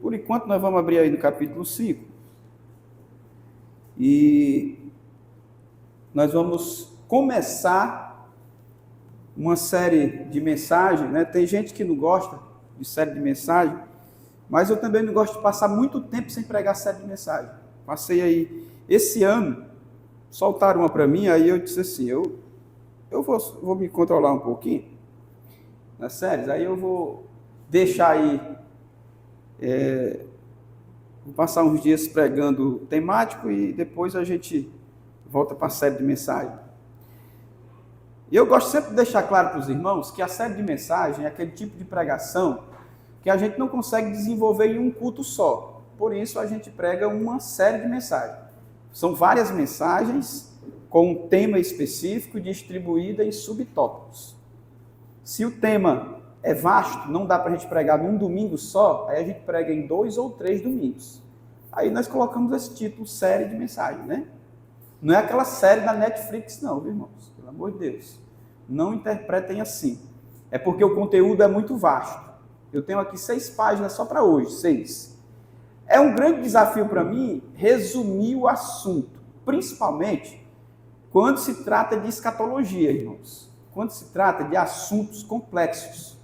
Por enquanto, nós vamos abrir aí no capítulo 5. E nós vamos começar uma série de mensagens, né? Tem gente que não gosta de série de mensagem, mas eu também não gosto de passar muito tempo sem pregar série de mensagem. Passei aí, esse ano, soltaram uma para mim, aí eu disse assim, eu vou me controlar um pouquinho nas séries, aí eu vou deixar aí, vou passar uns dias pregando temático e depois a gente volta para a série de mensagem. E eu gosto sempre de deixar claro para os irmãos que a série de mensagem é aquele tipo de pregação que a gente não consegue desenvolver em um culto só. Por isso a gente prega uma série de mensagens. São várias mensagens com um tema específico distribuída em subtópicos. Se o tema é vasto, não dá para a gente pregar num domingo só, aí a gente prega em 2 ou 3 domingos. Aí nós colocamos esse título, série de mensagem, né? Não é aquela série da Netflix não, viu, irmãos? Pelo amor de Deus. Não interpretem assim. É porque o conteúdo é muito vasto. Eu tenho aqui 6 páginas só para hoje, 6. É um grande desafio para mim resumir o assunto, principalmente quando se trata de escatologia, irmãos. Quando se trata de assuntos complexos,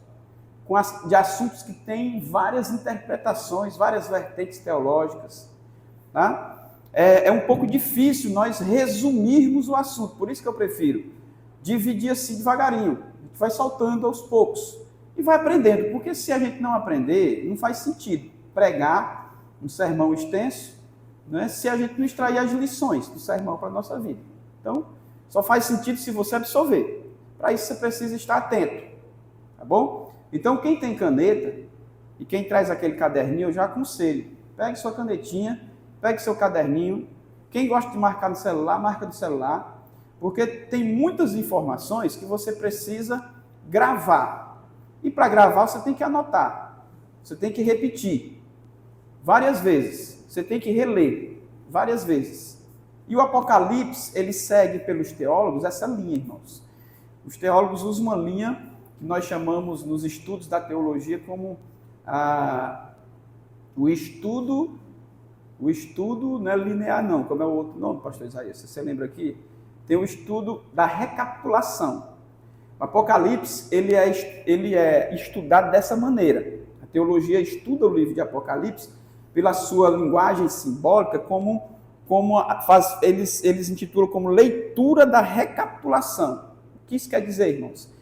de assuntos que têm várias interpretações, várias vertentes teológicas, tá? É um pouco difícil nós resumirmos o assunto, por isso que eu prefiro dividir assim devagarinho. A gente vai soltando aos poucos e vai aprendendo, porque se a gente não aprender, não faz sentido pregar um sermão extenso, né, se a gente não extrair as lições do sermão para a nossa vida. Então, só faz sentido se você absorver. Para isso você precisa estar atento, tá bom? Então, quem tem caneta e quem traz aquele caderninho, eu já aconselho. Pegue sua canetinha, pegue seu caderninho. Quem gosta de marcar no celular, marca no celular, porque tem muitas informações que você precisa gravar. E para gravar você tem que anotar, você tem que repetir várias vezes, você tem que reler várias vezes. E o Apocalipse, ele segue pelos teólogos essa linha, irmãos. Os teólogos usam uma linha que nós chamamos nos estudos da teologia como o estudo não é linear não, como é o outro nome, pastor Isaías, você lembra aqui? Tem o estudo da recapitulação. O Apocalipse, ele é estudado dessa maneira. A teologia estuda o livro de Apocalipse pela sua linguagem simbólica, eles intitulam como leitura da recapitulação. O que isso quer dizer, irmãos?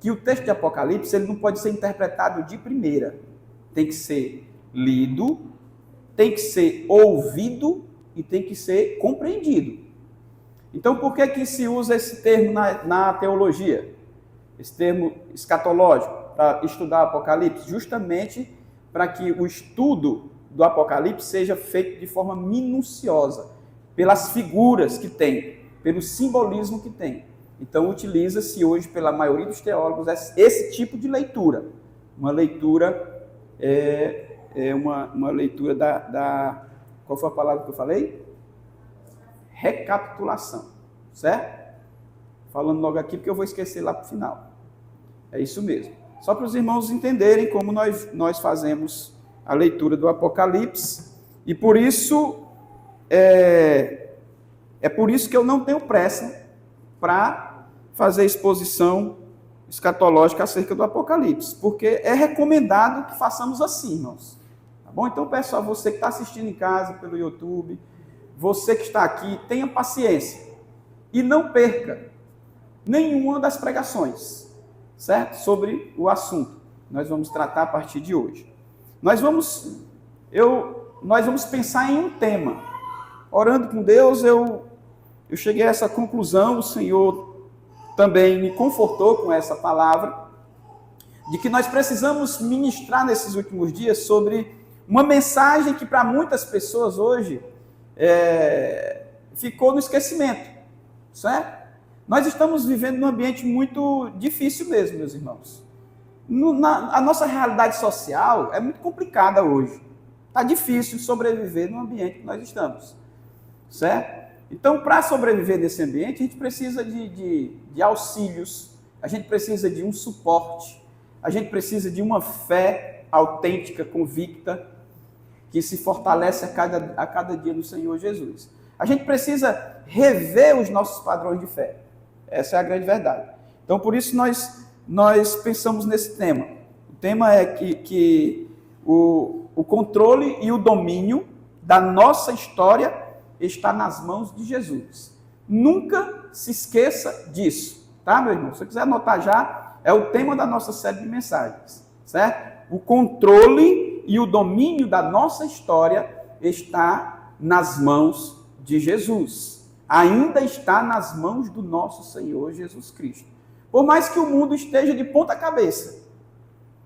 Que o texto de Apocalipse ele não pode ser interpretado de primeira. Tem que ser lido, tem que ser ouvido e tem que ser compreendido. Então, por que se usa esse termo na teologia? Esse termo escatológico, para estudar o Apocalipse? Justamente para que o estudo do Apocalipse seja feito de forma minuciosa, pelas figuras que tem, pelo simbolismo que tem. Então, utiliza-se hoje, pela maioria dos teólogos, esse tipo de leitura. Uma leitura, uma leitura da... Qual foi a palavra que eu falei? Recapitulação, certo? Falando logo aqui, porque eu vou esquecer lá para o final. É isso mesmo. Só para os irmãos entenderem como nós fazemos a leitura do Apocalipse. E por isso, é por isso que eu não tenho pressa para fazer exposição escatológica acerca do Apocalipse, porque é recomendado que façamos assim, irmãos. Tá bom? Então, pessoal, você que está assistindo em casa pelo YouTube, você que está aqui, tenha paciência e não perca nenhuma das pregações, certo? Sobre o assunto. Nós vamos tratar a partir de hoje. Nós vamos pensar em um tema. Orando com Deus, eu cheguei a essa conclusão, o Senhor também me confortou com essa palavra, de que nós precisamos ministrar nesses últimos dias sobre uma mensagem que para muitas pessoas hoje ficou no esquecimento, certo? Nós estamos vivendo num ambiente muito difícil mesmo, meus irmãos. A nossa realidade social é muito complicada hoje. Está difícil sobreviver no ambiente que nós estamos, certo? Então, para sobreviver nesse ambiente, a gente precisa de auxílios, a gente precisa de um suporte, a gente precisa de uma fé autêntica, convicta. que se fortalece a cada dia no Senhor Jesus. A gente precisa rever os nossos padrões de fé. Essa é a grande verdade. Então, por isso nós pensamos nesse tema. O tema é que o controle e o domínio da nossa história está nas mãos de Jesus. Nunca se esqueça disso, tá, meu irmão? Se você quiser anotar já, é o tema da nossa série de mensagens, certo? O controle e o domínio da nossa história está nas mãos de Jesus. Ainda está nas mãos do nosso Senhor Jesus Cristo. Por mais que o mundo esteja de ponta cabeça,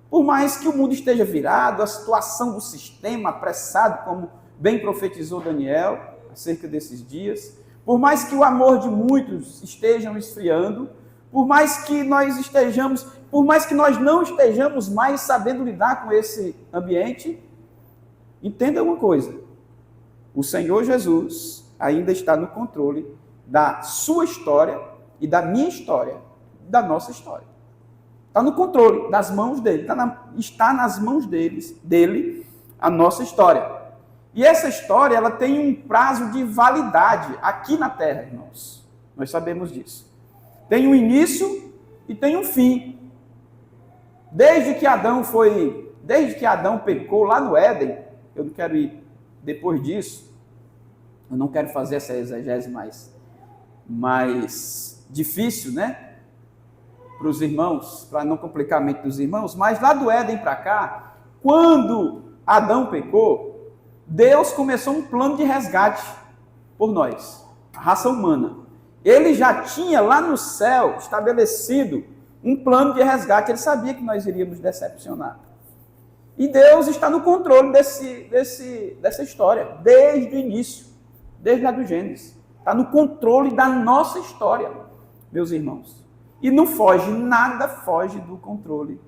por mais que o mundo esteja virado, a situação do sistema apressado, como bem profetizou Daniel acerca desses dias, por mais que o amor de muitos estejam esfriando, por mais que nós não estejamos mais sabendo lidar com esse ambiente, entenda uma coisa: o Senhor Jesus ainda está no controle da sua história e da minha história, da nossa história. Está no controle das mãos dele, está nas mãos dele a nossa história. E essa história, ela tem um prazo de validade aqui na Terra, irmãos. Nós sabemos disso. Tem um início e tem um fim. Desde que Adão pecou lá no Éden, eu não quero ir depois disso, eu não quero fazer essa exegese mais difícil, né? Para os irmãos, para não complicar a mente dos irmãos, mas lá do Éden para cá, quando Adão pecou, Deus começou um plano de resgate por nós, a raça humana. Ele já tinha lá no céu estabelecido um plano de resgate, ele sabia que nós iríamos decepcionar. E Deus está no controle dessa história, desde o início, desde lá do Gênesis. Está no controle da nossa história, meus irmãos. E não foge, nada foge do controle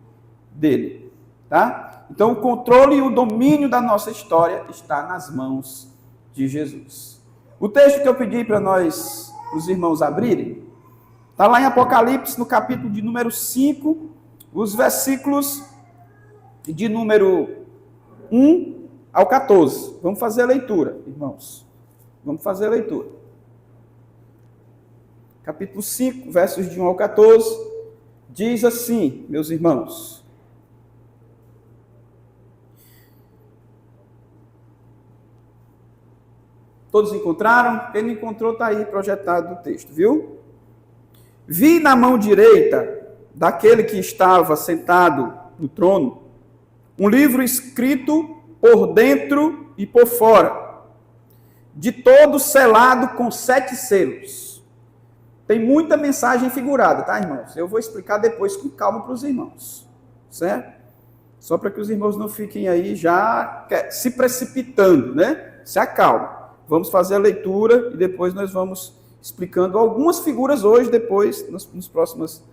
dele. Tá? Então, o controle e o domínio da nossa história está nas mãos de Jesus. O texto que eu pedi para os irmãos abrirem, está lá em Apocalipse, no capítulo de número 5, os versículos de número 1 ao 14. Vamos fazer a leitura, irmãos. Vamos fazer a leitura. Capítulo 5, versos de 1 ao 14, diz assim, meus irmãos: todos encontraram? Quem não encontrou, está aí projetado o texto, viu? Vi na mão direita daquele que estava sentado no trono um livro escrito por dentro e por fora, de todo selado com 7 selos. Tem muita mensagem figurada, tá, irmãos? Eu vou explicar depois com calma para os irmãos, certo? Só para que os irmãos não fiquem aí já se precipitando, né? Se acalma. Vamos fazer a leitura e depois nós vamos explicando algumas figuras hoje, depois, nas próximas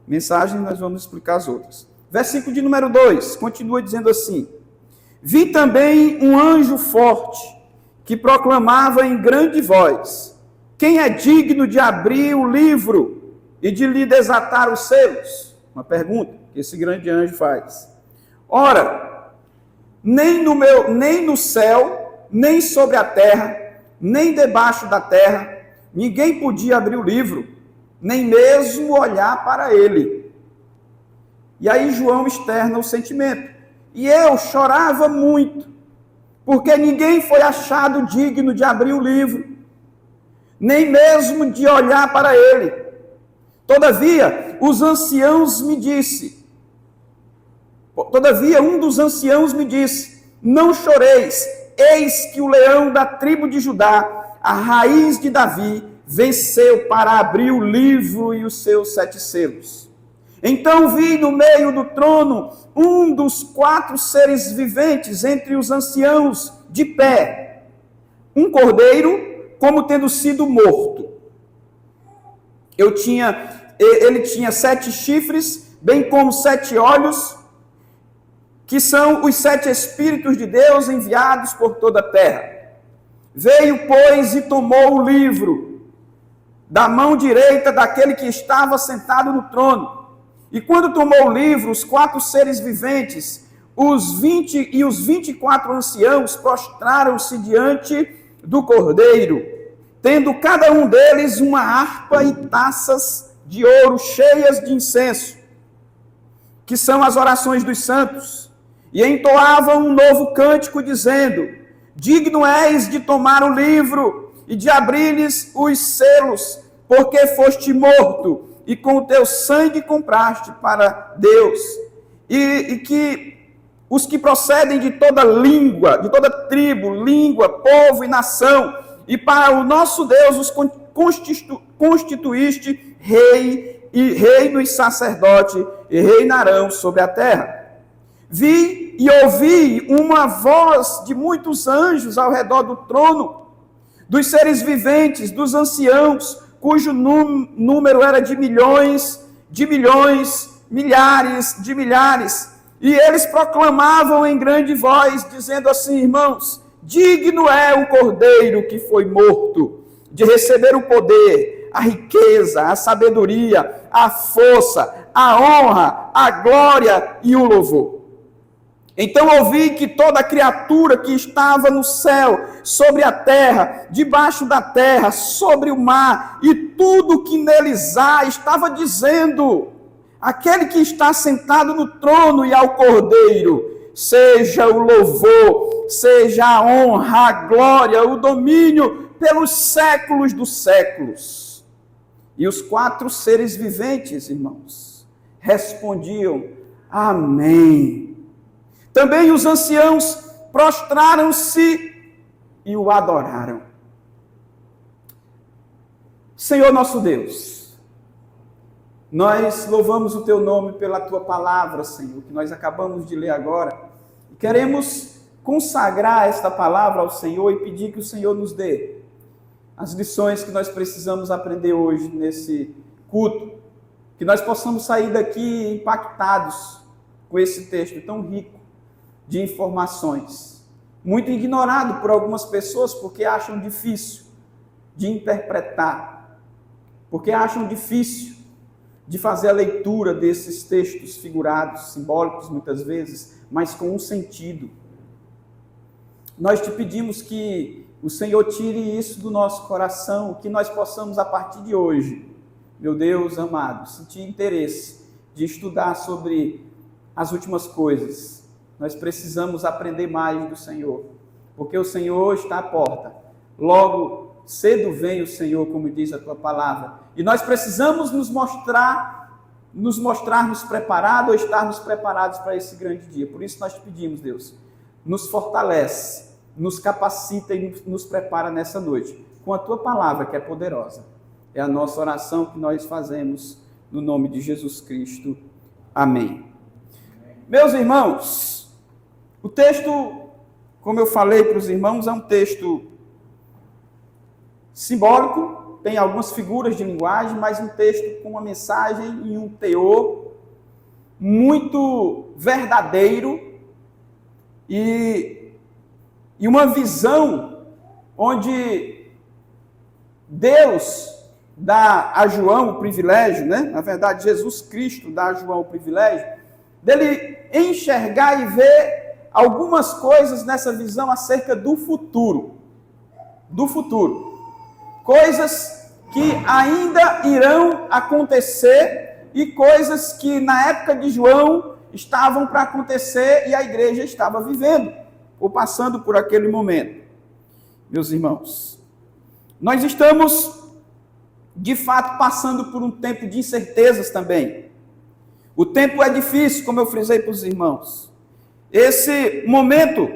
mensagens, nós vamos explicar as outras. Versículo de número 2, continua dizendo assim: vi também um anjo forte, que proclamava em grande voz: quem é digno de abrir o livro e de lhe desatar os selos? Uma pergunta que esse grande anjo faz. Ora, nem no céu, nem sobre a terra, nem debaixo da terra, ninguém podia abrir o livro, nem mesmo olhar para ele. E aí João externa o sentimento. E eu chorava muito, porque ninguém foi achado digno de abrir o livro, nem mesmo de olhar para ele. Todavia, um dos anciãos me disse, não choreis, eis que o leão da tribo de Judá, a raiz de Davi, venceu para abrir o livro e os seus 7 selos. Então vi no meio do trono um dos 4 seres viventes entre os anciãos de pé, um cordeiro como tendo sido morto. Ele tinha 7 chifres, bem como 7 olhos, que são os 7 Espíritos de Deus enviados por toda a terra. Veio, pois, e tomou o livro da mão direita daquele que estava sentado no trono. E quando tomou o livro, os 4 seres viventes os 24 anciãos prostraram-se diante do Cordeiro, tendo cada um deles uma harpa e taças de ouro cheias de incenso, que são as orações dos santos, e entoavam um novo cântico, dizendo: digno és de tomar o livro e de abrir-lhes os selos, porque foste morto, e com o teu sangue compraste para Deus, e que os que procedem de toda língua, de toda tribo, língua, povo e nação, e para o nosso Deus os constituíste reino e sacerdote, e reinarão sobre a terra. Vi e ouvi uma voz de muitos anjos ao redor do trono, dos seres viventes, dos anciãos, cujo número era de milhões, milhares de milhares, e eles proclamavam em grande voz, dizendo assim: irmãos, digno é o Cordeiro que foi morto, de receber o poder, a riqueza, a sabedoria, a força, a honra, a glória e o louvor. Então ouvi que toda criatura que estava no céu, sobre a terra, debaixo da terra, sobre o mar, e tudo que neles há, estava dizendo: aquele que está sentado no trono e ao Cordeiro, seja o louvor, seja a honra, a glória, o domínio pelos séculos dos séculos. E os 4 seres viventes, irmãos, respondiam: amém. Também os anciãos prostraram-se e o adoraram. Senhor nosso Deus, nós louvamos o teu nome pela tua palavra, Senhor, que nós acabamos de ler agora. Queremos consagrar esta palavra ao Senhor e pedir que o Senhor nos dê as lições que nós precisamos aprender hoje nesse culto, que nós possamos sair daqui impactados com esse texto tão rico de informações, muito ignorado por algumas pessoas porque acham difícil de interpretar, porque acham difícil de fazer a leitura desses textos figurados, simbólicos muitas vezes, mas com um sentido. Nós te pedimos que o Senhor tire isso do nosso coração, que nós possamos a partir de hoje, meu Deus amado, sentir interesse de estudar sobre as últimas coisas. Nós precisamos aprender mais do Senhor, porque o Senhor está à porta. Logo, cedo vem o Senhor, como diz a tua palavra. E nós precisamos nos mostrarmos preparados ou estarmos preparados para esse grande dia. Por isso nós te pedimos, Deus, nos fortalece, nos capacita e nos prepara nessa noite, com a tua palavra que é poderosa. É a nossa oração que nós fazemos no nome de Jesus Cristo. Amém. Meus irmãos, o texto, como eu falei para os irmãos, é um texto simbólico, tem algumas figuras de linguagem, mas um texto com uma mensagem e um teor muito verdadeiro e uma visão onde Deus dá a João o privilégio, né? Na verdade, Jesus Cristo dá a João o privilégio dele enxergar e ver algumas coisas nessa visão acerca do futuro. Do futuro. Coisas que ainda irão acontecer e coisas que na época de João estavam para acontecer e a igreja estava vivendo ou passando por aquele momento. Meus irmãos, nós estamos de fato passando por um tempo de incertezas também. O tempo é difícil, como eu frisei para os irmãos. Esse momento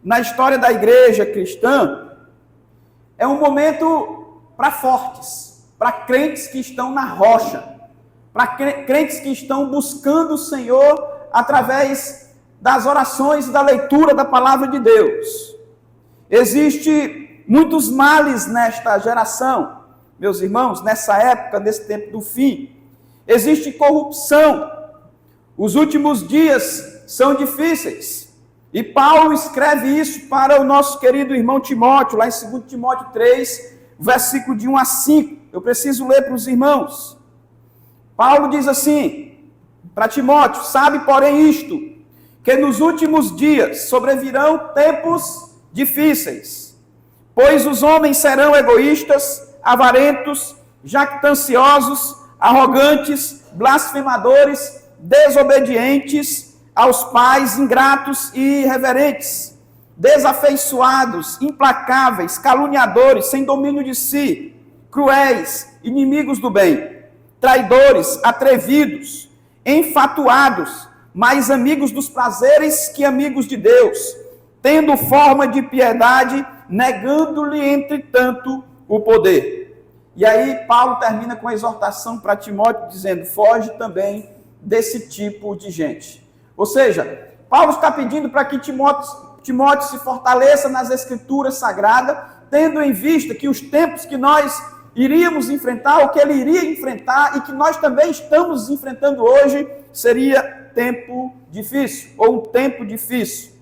na história da igreja cristã é um momento para fortes, para crentes que estão na rocha, para crentes que estão buscando o Senhor através das orações e da leitura da palavra de Deus. Existe muitos males nesta geração, meus irmãos, nessa época, nesse tempo do fim. Existe corrupção. Os últimos dias são difíceis. E Paulo escreve isso para o nosso querido irmão Timóteo, lá em 2 Timóteo 3, versículo de 1 a 5. Eu preciso ler para os irmãos. Paulo diz assim, para Timóteo: sabe, porém, isto, que nos últimos dias sobrevirão tempos difíceis, pois os homens serão egoístas, avarentos, jactanciosos, arrogantes, blasfemadores, desobedientes aos pais, ingratos e irreverentes, desafeiçoados, implacáveis, caluniadores, sem domínio de si, cruéis, inimigos do bem, traidores, atrevidos, enfatuados, mais amigos dos prazeres que amigos de Deus, tendo forma de piedade, negando-lhe, entretanto, o poder. E aí Paulo termina com a exortação para Timóteo, dizendo, foge também desse tipo de gente. Ou seja, Paulo está pedindo para que Timóteo se fortaleça nas Escrituras Sagradas, tendo em vista que os tempos que nós iríamos enfrentar, o que ele iria enfrentar e que nós também estamos enfrentando hoje, seria tempo difícil, ou um tempo difícil.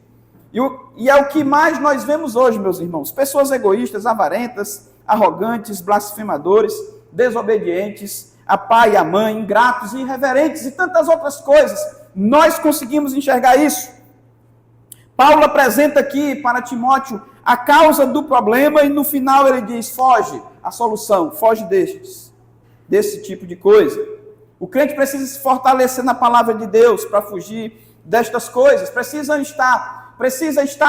E é o que mais nós vemos hoje, meus irmãos, pessoas egoístas, avarentas, arrogantes, blasfemadores, desobedientes a pai e a mãe, ingratos e irreverentes e tantas outras coisas. Nós conseguimos enxergar isso. Paulo apresenta aqui para Timóteo a causa do problema e no final ele diz, foge, a solução, foge desse tipo de coisa. O crente precisa se fortalecer na palavra de Deus para fugir destas coisas, precisa estar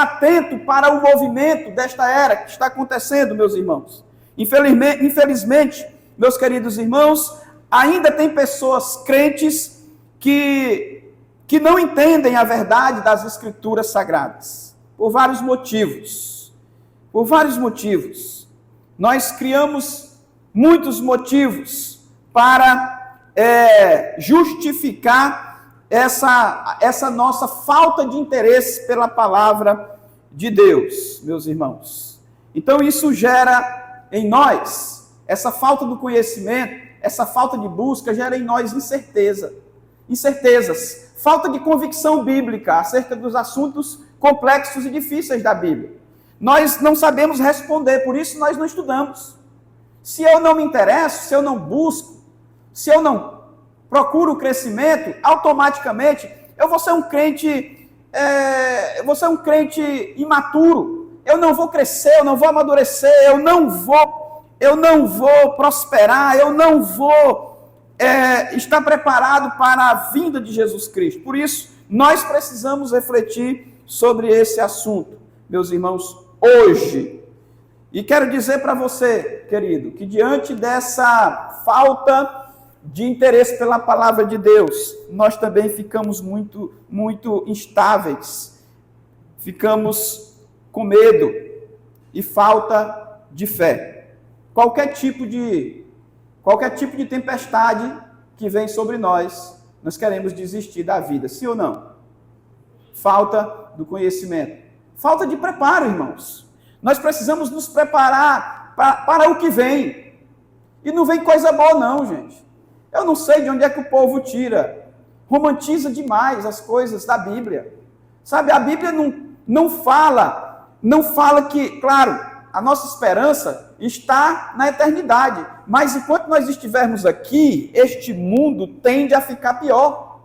atento para o movimento desta era que está acontecendo, meus irmãos. Infelizmente, meus queridos irmãos, ainda tem pessoas crentes que não entendem a verdade das Escrituras Sagradas, por vários motivos. Por vários motivos. Nós criamos muitos motivos para justificar essa nossa falta de interesse pela palavra de Deus, meus irmãos. Então isso gera em nós, essa falta do conhecimento, essa falta de busca gera em nós incertezas, falta de convicção bíblica acerca dos assuntos complexos e difíceis da Bíblia. Nós não sabemos responder, por isso nós não estudamos. Se eu não me interesso, se eu não busco, se eu não procuro o crescimento, automaticamente eu vou ser um crente, imaturo. Eu não vou crescer, eu não vou amadurecer, eu não vou prosperar, eu não vou estar preparado para a vinda de Jesus Cristo. Por isso, nós precisamos refletir sobre esse assunto, meus irmãos, hoje. E quero dizer para você, querido, que diante dessa falta de interesse pela palavra de Deus, nós também ficamos muito, muito instáveis, ficamos com medo e falta de fé. Qualquer tipo de tempestade que vem sobre nós queremos desistir da vida, sim ou não? Falta do conhecimento, falta de preparo, irmãos. Nós precisamos nos preparar para o que vem. E não vem coisa boa não, gente. Eu não sei de onde é que o povo romantiza demais as coisas da Bíblia. Sabe, a Bíblia não fala que, claro, a nossa esperança está na eternidade. Mas enquanto nós estivermos aqui, este mundo tende a ficar pior.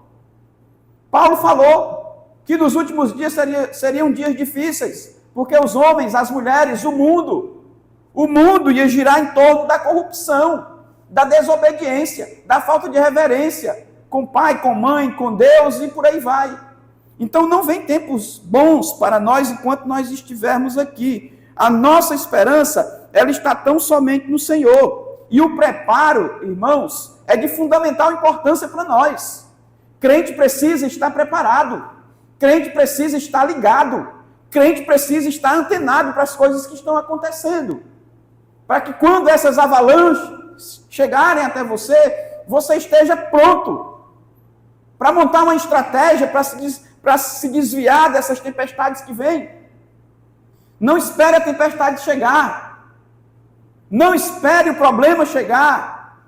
Paulo falou que nos últimos dias seriam dias difíceis, porque os homens, as mulheres, o mundo ia girar em torno da corrupção, da desobediência, da falta de reverência, com pai, com mãe, com Deus e por aí vai. Então não vem tempos bons para nós enquanto nós estivermos aqui. A nossa esperança, ela está tão somente no Senhor. E o preparo, irmãos, é de fundamental importância para nós. Crente precisa estar preparado. Crente precisa estar ligado. Crente precisa estar antenado para as coisas que estão acontecendo. Para que quando essas avalanches chegarem até você, você esteja pronto para montar uma estratégia para se desviar dessas tempestades que vêm. Não espere a tempestade chegar. Não espere o problema chegar.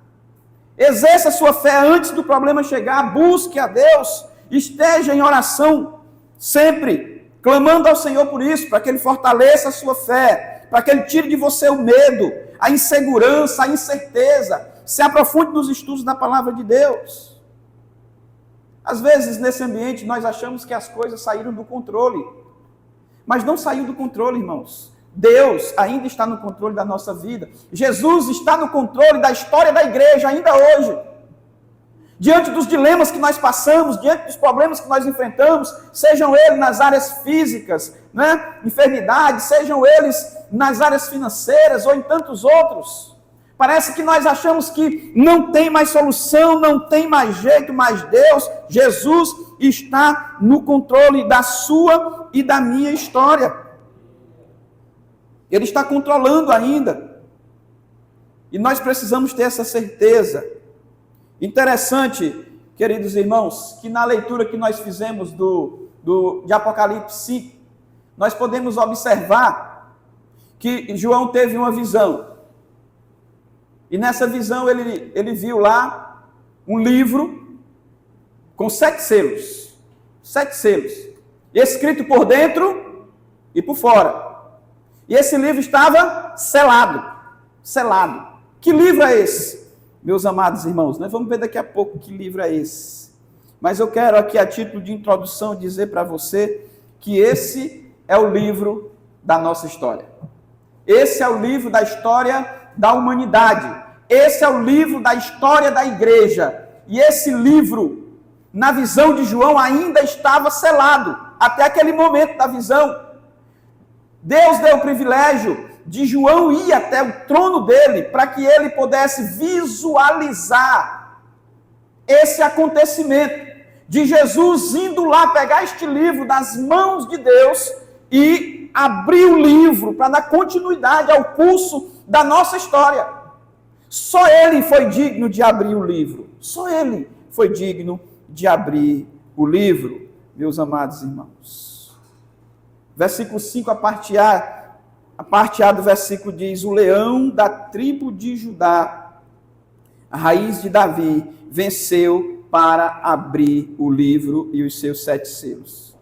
Exerça a sua fé antes do problema chegar. Busque a Deus. Esteja em oração sempre, clamando ao Senhor por isso, para que Ele fortaleça a sua fé, para que Ele tire de você o medo, a insegurança, a incerteza. Se aprofunde nos estudos da palavra de Deus. Às vezes, nesse ambiente, nós achamos que as coisas saíram do controle. Mas não saiu do controle, irmãos. Deus ainda está no controle da nossa vida. Jesus está no controle da história da igreja ainda hoje. Diante dos dilemas que nós passamos, diante dos problemas que nós enfrentamos, sejam eles nas áreas físicas, né? Enfermidades, sejam eles nas áreas financeiras ou em tantos outros. Parece que nós achamos que não tem mais solução, não tem mais jeito, mas Deus, Jesus, está no controle da sua e da minha história. Ele está controlando ainda. E nós precisamos ter essa certeza. Interessante, queridos irmãos, que na leitura que nós fizemos de Apocalipse 5, nós podemos observar que João teve uma visão. E nessa visão ele viu lá um livro com 7 selos. 7 selos. Escrito por dentro e por fora. E esse livro estava selado. Selado. Que livro é esse? Meus amados irmãos, nós vamos ver daqui a pouco que livro é esse. Mas eu quero aqui, a título de introdução, dizer para você que esse é o livro da nossa história. Esse é o livro da história da humanidade. Esse é o livro da história da igreja. E esse livro, na visão de João, ainda estava selado. Até aquele momento da visão. Deus deu o privilégio de João ir até o trono dele, para que ele pudesse visualizar esse acontecimento, de Jesus indo lá pegar este livro das mãos de Deus e abrir o livro para dar continuidade ao curso da nossa história. Só ele foi digno de abrir o livro, só ele foi digno de abrir o livro, meus amados irmãos. Versículo 5, a parte A do versículo diz: o leão da tribo de Judá, a raiz de Davi, venceu para abrir o livro e os seus 7 selos.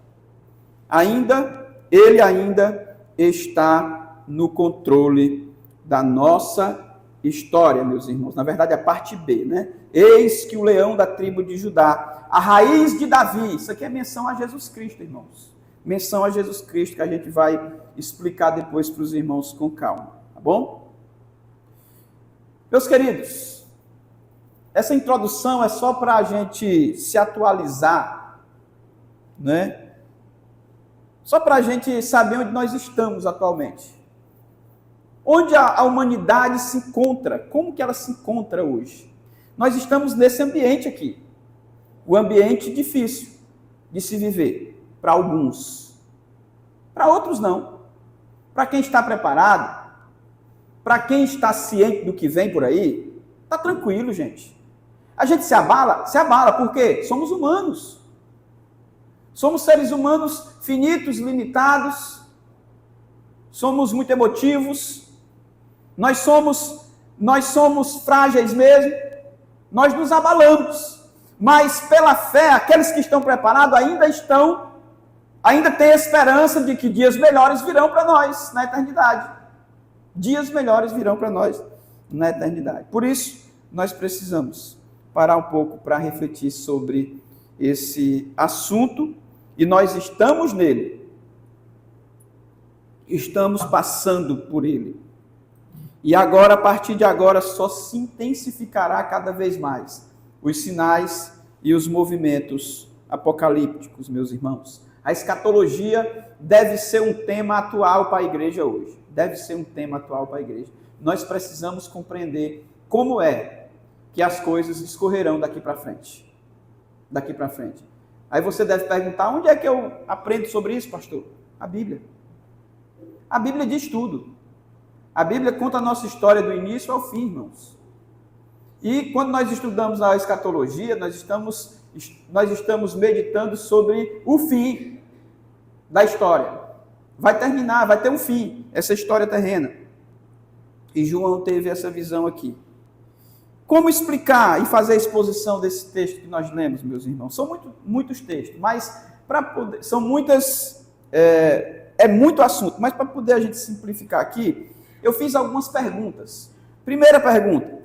Ele ainda está no controle da nossa história, meus irmãos. Na verdade, a parte B, né? Eis que o leão da tribo de Judá, a raiz de Davi. Isso aqui é menção a Jesus Cristo, irmãos. Menção a Jesus Cristo, que a gente vai explicar depois para os irmãos com calma, tá bom? Meus queridos, essa introdução é só para a gente se atualizar, né? Só para a gente saber onde nós estamos atualmente. Onde a humanidade se encontra, como que ela se encontra hoje? Nós estamos nesse ambiente aqui, o ambiente difícil de se viver. Para alguns, para outros não. Para quem está preparado, para quem está ciente do que vem por aí, está tranquilo, gente. A gente se abala, por quê? Somos humanos. Somos seres humanos finitos, limitados, somos muito emotivos, nós somos frágeis mesmo, nós nos abalamos. Mas pela fé, aqueles que estão preparados ainda tem esperança de que dias melhores virão para nós na eternidade. Dias melhores virão para nós na eternidade. Por isso, nós precisamos parar um pouco para refletir sobre esse assunto, e nós estamos nele. Estamos passando por ele. E agora, a partir de agora, só se intensificará cada vez mais os sinais e os movimentos apocalípticos, meus irmãos. A escatologia deve ser um tema atual para a igreja hoje. Deve ser um tema atual para a igreja. Nós precisamos compreender como é que as coisas escorrerão daqui para frente. Daqui para frente. Aí você deve perguntar, onde é que eu aprendo sobre isso, pastor? A Bíblia. A Bíblia diz tudo. A Bíblia conta a nossa história do início ao fim, irmãos. E quando nós estudamos a escatologia, nós estamos meditando sobre o fim da história. Vai terminar, vai ter um fim, essa história terrena. E João teve essa visão aqui. Como explicar e fazer a exposição desse texto que nós lemos, meus irmãos? São muitos textos, mas são muitas... É muito assunto, mas para poder a gente simplificar aqui, eu fiz algumas perguntas. Primeira pergunta: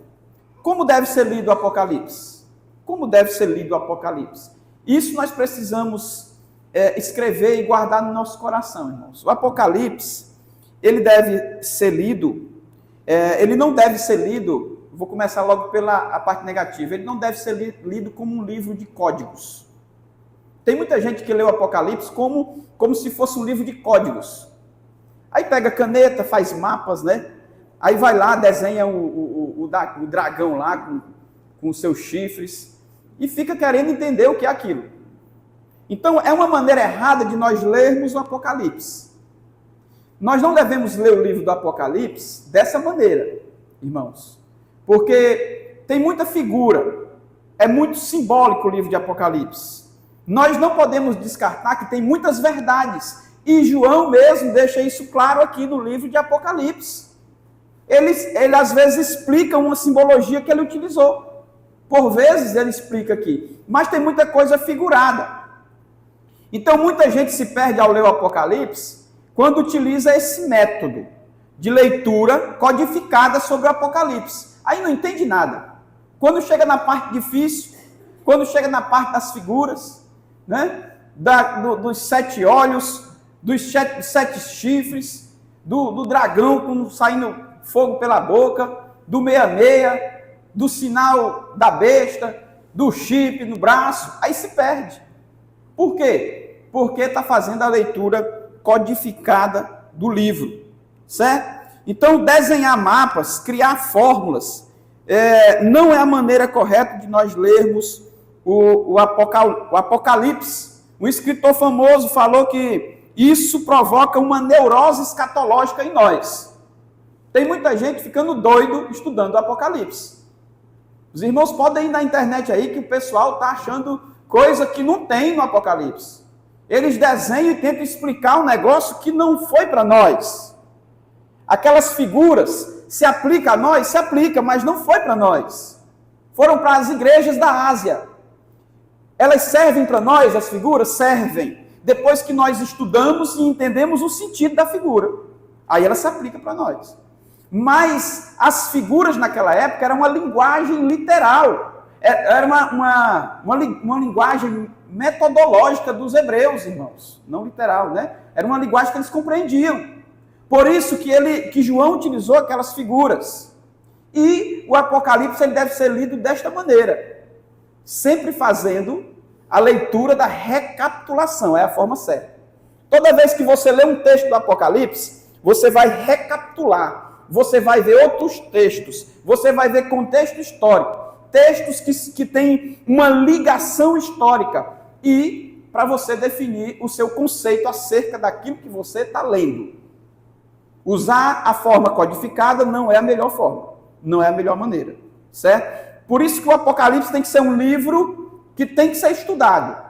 como deve ser lido o Apocalipse? Como deve ser lido o Apocalipse? Isso nós precisamos escrever e guardar no nosso coração, irmãos. O Apocalipse, ele deve ser lido, ele não deve ser lido, vou começar logo pela parte negativa, ele não deve ser lido como um livro de códigos. Tem muita gente que lê o Apocalipse como se fosse um livro de códigos. Aí pega caneta, faz mapas, né? Aí vai lá, desenha o dragão lá com os seus chifres e fica querendo entender o que é aquilo. Então, é uma maneira errada de nós lermos o Apocalipse. Nós não devemos ler o livro do Apocalipse dessa maneira, irmãos. Porque tem muita figura, é muito simbólico o livro de Apocalipse. Nós não podemos descartar que tem muitas verdades. E João mesmo deixa isso claro aqui no livro de Apocalipse. Ele às vezes explica uma simbologia que ele utilizou. Por vezes ele explica aqui. Mas tem muita coisa figurada. Então muita gente se perde ao ler o Apocalipse quando utiliza esse método de leitura codificada sobre o Apocalipse. Aí não entende nada. Quando chega na parte difícil, quando chega na parte das figuras, né? Dos 7 olhos, dos 7 chifres, do dragão saindo fogo pela boca, do 66, do sinal da besta, do chip no braço, aí se perde. Por quê? Porque está fazendo a leitura codificada do livro, certo? Então, desenhar mapas, criar fórmulas, não é a maneira correta de nós lermos o Apocalipse. Um escritor famoso falou que isso provoca uma neurose escatológica em nós. Tem muita gente ficando doido estudando o Apocalipse. Os irmãos podem ir na internet aí que o pessoal está achando coisa que não tem no Apocalipse. Eles desenham e tentam explicar um negócio que não foi para nós. Aquelas figuras, se aplica a nós? Se aplica, mas não foi para nós. Foram para as igrejas da Ásia. Elas servem para nós, as figuras? Servem. Depois que nós estudamos e entendemos o sentido da figura. Aí ela se aplica para nós. Mas as figuras naquela época eram uma linguagem literal. Era uma linguagem metodológica dos hebreus, irmãos. Não literal, né? Era uma linguagem que eles compreendiam. Por isso que João utilizou aquelas figuras. E o Apocalipse ele deve ser lido desta maneira. Sempre fazendo a leitura da recapitulação. É a forma certa. Toda vez que você lê um texto do Apocalipse, você vai recapitular. Você vai ver outros textos, você vai ver contexto histórico, textos que têm uma ligação histórica, e para você definir o seu conceito acerca daquilo que você está lendo. Usar a forma codificada não é a melhor forma, não é a melhor maneira, certo? Por isso que o Apocalipse tem que ser um livro que tem que ser estudado,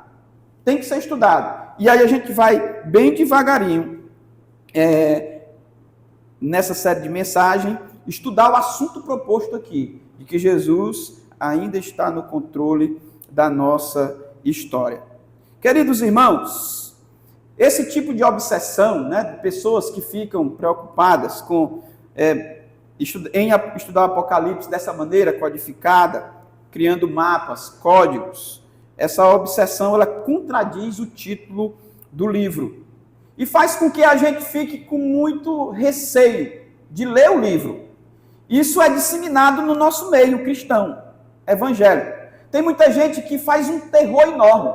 tem que ser estudado. E aí a gente vai bem devagarinho, nessa série de mensagem, estudar o assunto proposto aqui, de que Jesus ainda está no controle da nossa história. Queridos irmãos, esse tipo de obsessão, né, de pessoas que ficam preocupadas em estudar o Apocalipse dessa maneira codificada, criando mapas, códigos, essa obsessão ela contradiz o título do livro. E faz com que a gente fique com muito receio de ler o livro. Isso é disseminado no nosso meio cristão, evangélico. Tem muita gente que faz um terror enorme.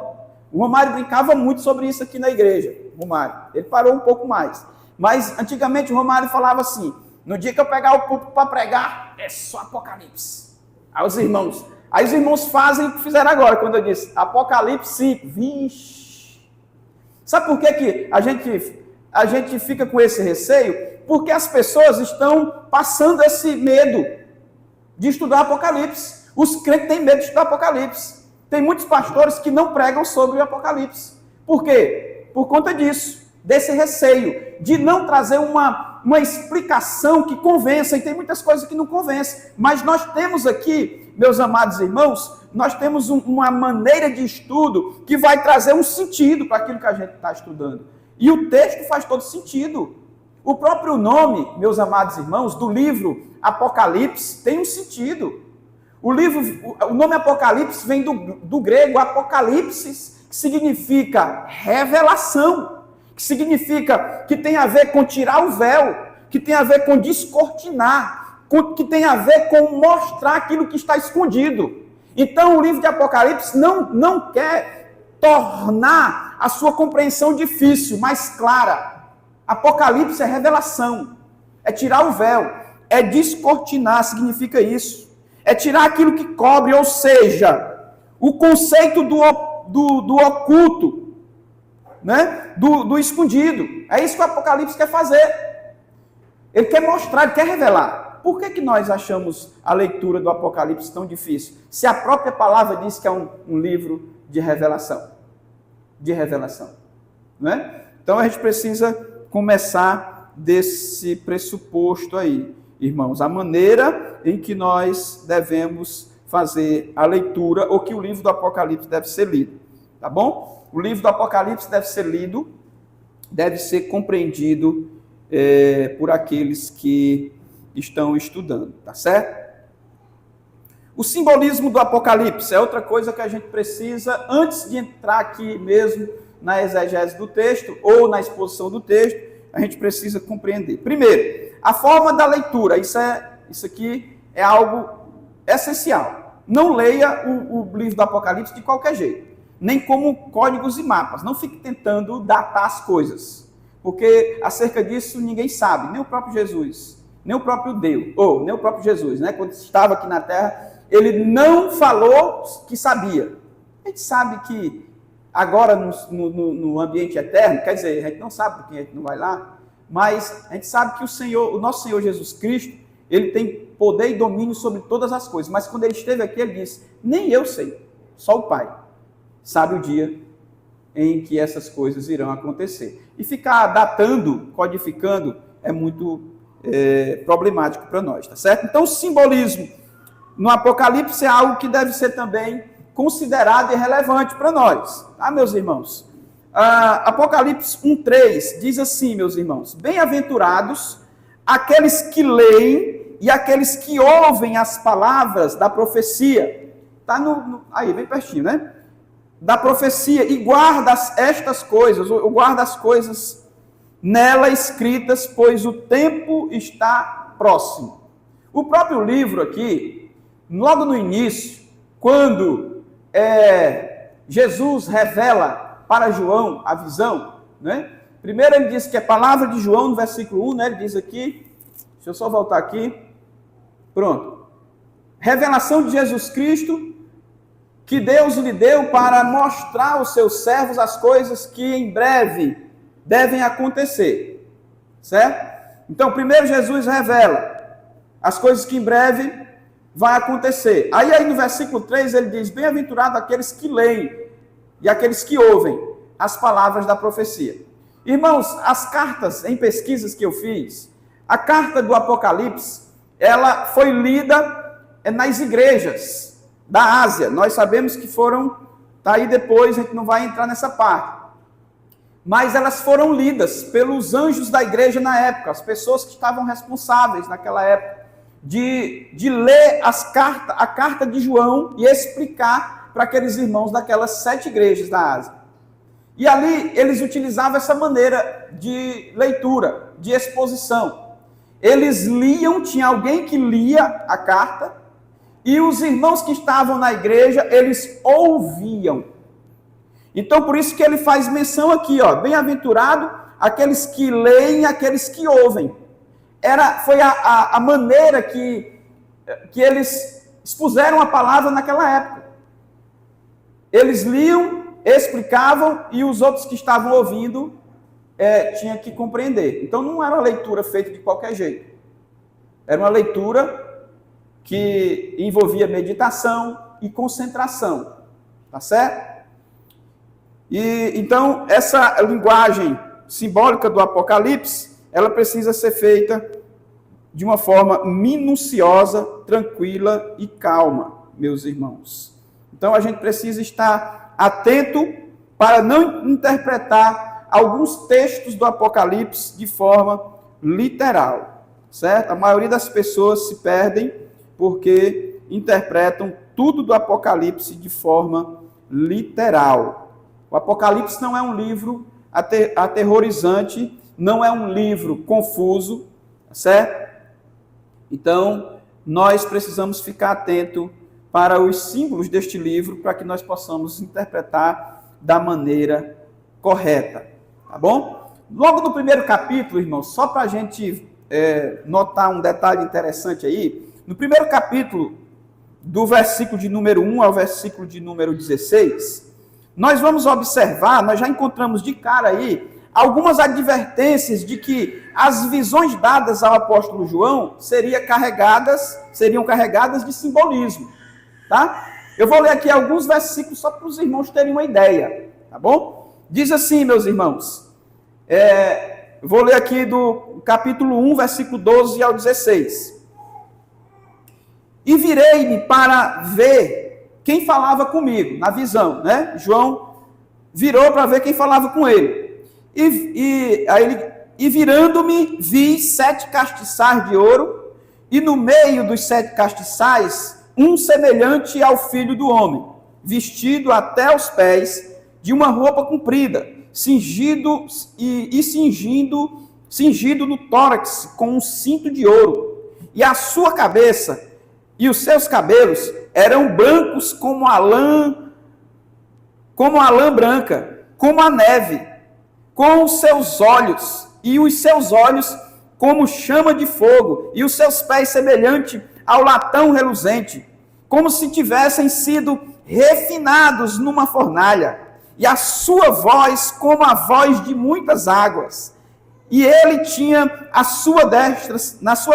O Romário brincava muito sobre isso aqui na igreja. Ele parou um pouco mais. Mas antigamente o Romário falava assim: no dia que eu pegar o púlpito para pregar, é só Apocalipse. Aí os irmãos fazem o que fizeram agora, quando eu disse Apocalipse 5. Vixe! Sabe por que a gente fica com esse receio? Porque as pessoas estão passando esse medo de estudar Apocalipse. Os crentes têm medo de estudar Apocalipse. Tem muitos pastores que não pregam sobre o Apocalipse. Por quê? Por conta disso, desse receio, de não trazer uma explicação que convença, e tem muitas coisas que não convencem. Mas nós temos aqui, meus amados irmãos, nós temos uma maneira de estudo que vai trazer um sentido para aquilo que a gente está estudando. E o texto faz todo sentido. O próprio nome, meus amados irmãos, do livro Apocalipse tem um sentido. O nome Apocalipse vem do grego apocalipsis, que significa revelação, que significa que tem a ver com tirar o véu, que tem a ver com descortinar, que tem a ver com mostrar aquilo que está escondido. Então o livro de Apocalipse não quer tornar a sua compreensão difícil, mais clara. Apocalipse é revelação, é tirar o véu, é descortinar, significa isso. É tirar aquilo que cobre, ou seja, o conceito do oculto, né? do escondido. É isso que o Apocalipse quer fazer. Ele quer mostrar, ele quer revelar. Por que nós achamos a leitura do Apocalipse tão difícil? Se a própria palavra diz que é um livro de revelação. De revelação. Né? Então a gente precisa começar desse pressuposto aí, irmãos. A maneira em que nós devemos fazer a leitura, ou que o livro do Apocalipse deve ser lido. Tá bom? O livro do Apocalipse deve ser lido, deve ser compreendido por aqueles que estão estudando, tá certo? O simbolismo do Apocalipse é outra coisa que a gente precisa, antes de entrar aqui mesmo na exegese do texto, ou na exposição do texto, a gente precisa compreender. Primeiro, a forma da leitura, isso aqui é algo essencial. Não leia o livro do Apocalipse de qualquer jeito, nem como códigos e mapas. Não fique tentando datar as coisas, porque acerca disso ninguém sabe, nem o próprio Jesus, nem o próprio Deus, ou nem o próprio Jesus, né? Quando estava aqui na Terra, ele não falou que sabia. A gente sabe que agora no ambiente eterno, quer dizer, a gente não sabe porque a gente não vai lá, mas a gente sabe que o nosso Senhor Jesus Cristo, ele tem poder e domínio sobre todas as coisas, mas quando ele esteve aqui, ele disse, nem eu sei, só o Pai sabe o dia em que essas coisas irão acontecer. E ficar datando, codificando, é muito problemático para nós, tá certo? Então o simbolismo no Apocalipse é algo que deve ser também considerado e relevante para nós, tá, meus irmãos? Apocalipse 1:3 diz assim, meus irmãos, bem-aventurados aqueles que leem e aqueles que ouvem as palavras da profecia, tá aí, bem pertinho, né? Da profecia, e guarda estas coisas, ou guarda as coisas nela escritas, pois o tempo está próximo. O próprio livro aqui, logo no início, quando Jesus revela para João a visão, né? Primeiro ele diz que é palavra de João, no versículo 1, né? Ele diz aqui, deixa eu só voltar aqui, pronto. Revelação de Jesus Cristo, que Deus lhe deu para mostrar aos seus servos as coisas que em breve devem acontecer, certo? Então, primeiro Jesus revela as coisas que em breve vai acontecer. Aí no versículo 3 ele diz, bem-aventurado aqueles que leem e aqueles que ouvem as palavras da profecia. Irmãos, as cartas em pesquisas que eu fiz, a carta do Apocalipse, ela foi lida nas igrejas da Ásia. Nós sabemos que foram, tá aí depois, a gente não vai entrar nessa parte. Mas elas foram lidas pelos anjos da igreja na época, as pessoas que estavam responsáveis naquela época, de ler a carta de João e explicar para aqueles irmãos daquelas 7 igrejas da Ásia. E ali eles utilizavam essa maneira de leitura, de exposição. Eles liam, tinha alguém que lia a carta, e os irmãos que estavam na igreja, eles ouviam. Então, por isso que ele faz menção aqui, ó, bem-aventurado aqueles que leem, aqueles que ouvem. Foi a maneira que eles expuseram a palavra naquela época. Eles liam, explicavam, e os outros que estavam ouvindo tinham que compreender. Então, não era uma leitura feita de qualquer jeito. Era uma leitura que envolvia meditação e concentração, tá certo? E então essa linguagem simbólica do Apocalipse, ela precisa ser feita de uma forma minuciosa, tranquila e calma, meus irmãos. Então a gente precisa estar atento para não interpretar alguns textos do Apocalipse de forma literal, certo? A maioria das pessoas se perdem porque interpretam tudo do Apocalipse de forma literal. O Apocalipse não é um livro aterrorizante, não é um livro confuso, certo? Então, nós precisamos ficar atento para os símbolos deste livro, para que nós possamos interpretar da maneira correta, tá bom? Logo no primeiro capítulo, irmãos, só para a gente notar um detalhe interessante aí, no primeiro capítulo, do versículo de número 1 ao versículo de número 16, nós vamos observar, nós já encontramos de cara aí, algumas advertências de que as visões dadas ao apóstolo João seriam carregadas de simbolismo, tá? Eu vou ler aqui alguns versículos só para os irmãos terem uma ideia, tá bom? Diz assim, meus irmãos, vou ler aqui do capítulo 1, versículo 12 ao 16. E virei-me para ver quem falava comigo, na visão, né? João virou para ver quem falava com ele. E virando-me, vi 7 castiçais de ouro, e no meio dos 7 castiçais, um semelhante ao Filho do Homem, vestido até os pés de uma roupa comprida, cingido no tórax com um cinto de ouro, e a sua cabeça e os seus cabelos eram brancos como a lã branca, como a neve, com os seus olhos, e os seus olhos como chama de fogo, e os seus pés semelhante ao latão reluzente, como se tivessem sido refinados numa fornalha, e a sua voz como a voz de muitas águas. E ele tinha na sua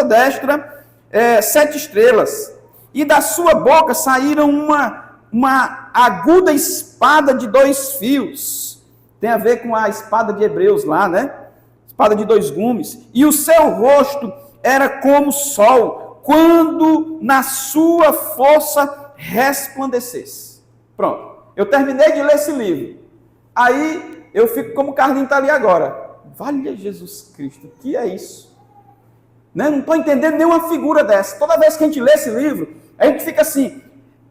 destra 7 estrelas, e da sua boca saíram uma aguda espada de 2 fios. Tem a ver com a espada de Hebreus lá, né? Espada de 2 gumes. E o seu rosto era como o sol, quando na sua força resplandecesse. Pronto. Eu terminei de ler esse livro. Aí eu fico como o Carlinhos está ali agora. Valha Jesus Cristo, o que é isso? Né? Não estou entendendo nenhuma figura dessa. Toda vez que a gente lê esse livro, a gente fica assim,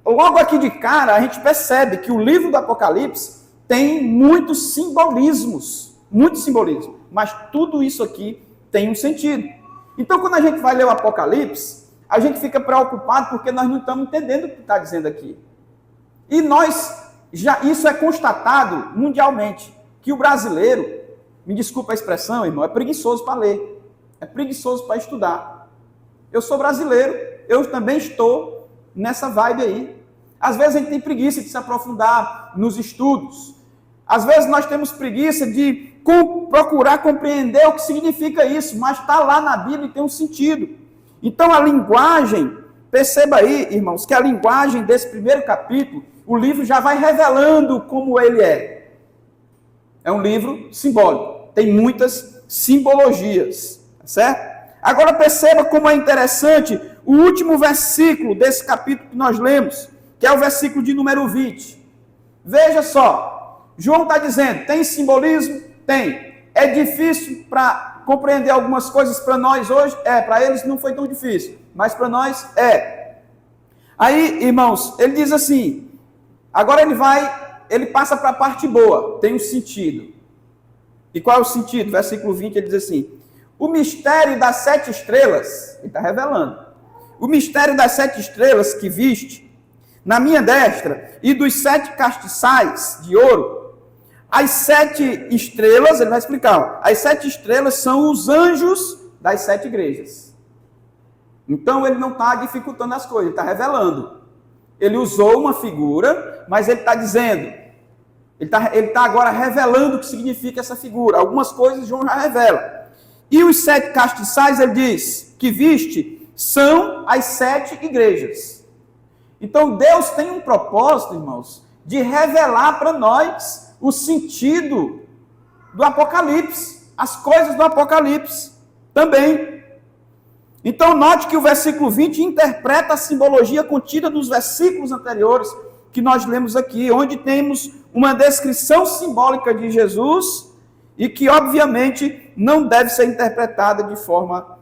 logo aqui de cara, a gente percebe que o livro do Apocalipse tem muitos simbolismos, mas tudo isso aqui tem um sentido. Então, quando a gente vai ler o Apocalipse, a gente fica preocupado porque nós não estamos entendendo o que está dizendo aqui. E isso é constatado mundialmente, que o brasileiro, me desculpa a expressão, irmão, é preguiçoso para ler, é preguiçoso para estudar. Eu sou brasileiro, eu também estou nessa vibe aí. Às vezes a gente tem preguiça de se aprofundar nos estudos. Às vezes nós temos preguiça de procurar compreender o que significa isso, mas está lá na Bíblia e tem um sentido. Então a linguagem, perceba aí, irmãos, que a linguagem desse primeiro capítulo, o livro já vai revelando como ele é. É um livro simbólico, tem muitas simbologias, certo? Agora perceba como é interessante o último versículo desse capítulo que nós lemos, que é o versículo de número 20. Veja só, João está dizendo, tem simbolismo? Tem. É difícil para compreender algumas coisas para nós hoje? Para eles não foi tão difícil, mas para nós é. Aí, irmãos, ele diz assim, agora ele passa para a parte boa, tem um sentido. E qual é o sentido? Versículo 20, ele diz assim, o mistério das 7 estrelas, ele está revelando, o mistério das 7 estrelas que viste na minha destra e dos 7 castiçais de ouro, as 7 estrelas, ele vai explicar, as 7 estrelas são os anjos das 7 igrejas. Então ele não está dificultando as coisas, ele está revelando. Ele usou uma figura, mas ele está dizendo, ele está agora revelando o que significa essa figura. Algumas coisas João já revela. E os 7 castiçais, ele diz, que viste, são as 7 igrejas. Então Deus tem um propósito, irmãos, de revelar para nós o sentido do Apocalipse, as coisas do Apocalipse também. Então note que o versículo 20 interpreta a simbologia contida nos versículos anteriores que nós lemos aqui, onde temos uma descrição simbólica de Jesus e que obviamente não deve ser interpretada de forma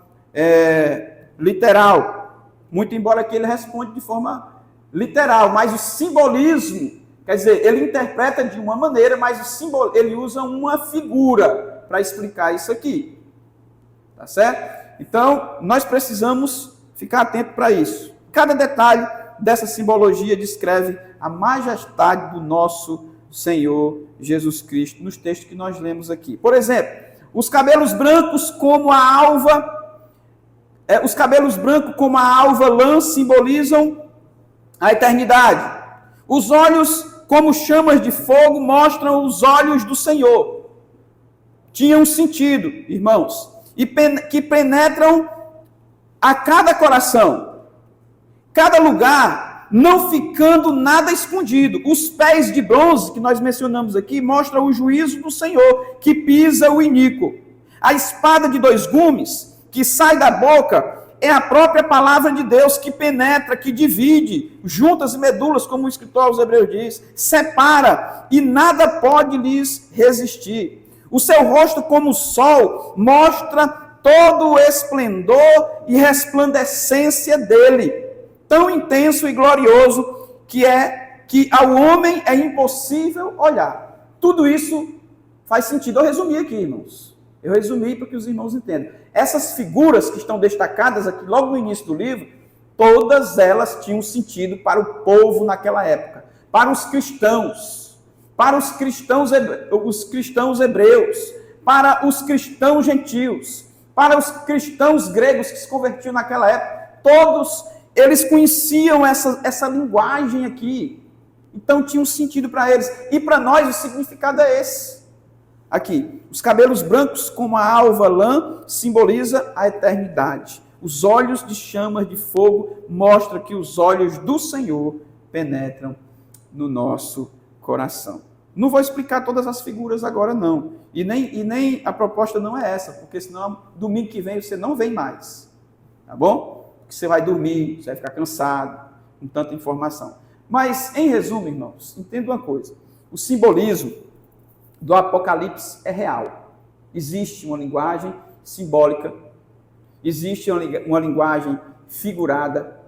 literal. Muito embora que ele responde de forma literal, mas o simbolismo, quer dizer, ele interpreta de uma maneira, mas ele usa uma figura para explicar isso aqui. Tá certo? Então, nós precisamos ficar atento para isso. Cada detalhe dessa simbologia descreve a majestade do nosso Senhor Jesus Cristo, nos textos que nós lemos aqui. Por exemplo, os cabelos brancos como a alva lã simbolizam a eternidade. Os olhos como chamas de fogo mostram os olhos do Senhor. Tinham um sentido, irmãos, e que penetram a cada coração, cada lugar, não ficando nada escondido. Os pés de bronze, que nós mencionamos aqui, mostram o juízo do Senhor, que pisa o iníquo. A espada de 2 gumes, que sai da boca, é a própria palavra de Deus, que penetra, que divide, juntas e medulas, como o escritor aos Hebreus diz, separa, e nada pode lhes resistir. O seu rosto, como o sol, mostra todo o esplendor e resplandecência dele, tão intenso e glorioso que ao homem é impossível olhar. Tudo isso faz sentido. Eu resumi aqui, irmãos. Eu resumi para que os irmãos entendam. Essas figuras que estão destacadas aqui logo no início do livro, todas elas tinham sentido para o povo naquela época, para os cristãos hebreus, para os cristãos gentios, para os cristãos gregos que se convertiam naquela época. Todos eles conheciam essa linguagem aqui. Então tinha um sentido para eles. E para nós o significado é esse. Aqui, os cabelos brancos como a alva lã simboliza a eternidade. Os olhos de chamas de fogo mostram que os olhos do Senhor penetram no nosso coração. Não vou explicar todas as figuras agora não. E nem a proposta não é essa, porque senão domingo que vem você não vem mais. Tá bom? Porque você vai dormir, você vai ficar cansado, com tanta informação. Mas, em resumo, irmãos, entenda uma coisa. O simbolismo do Apocalipse é real. Existe uma linguagem simbólica, existe uma linguagem figurada,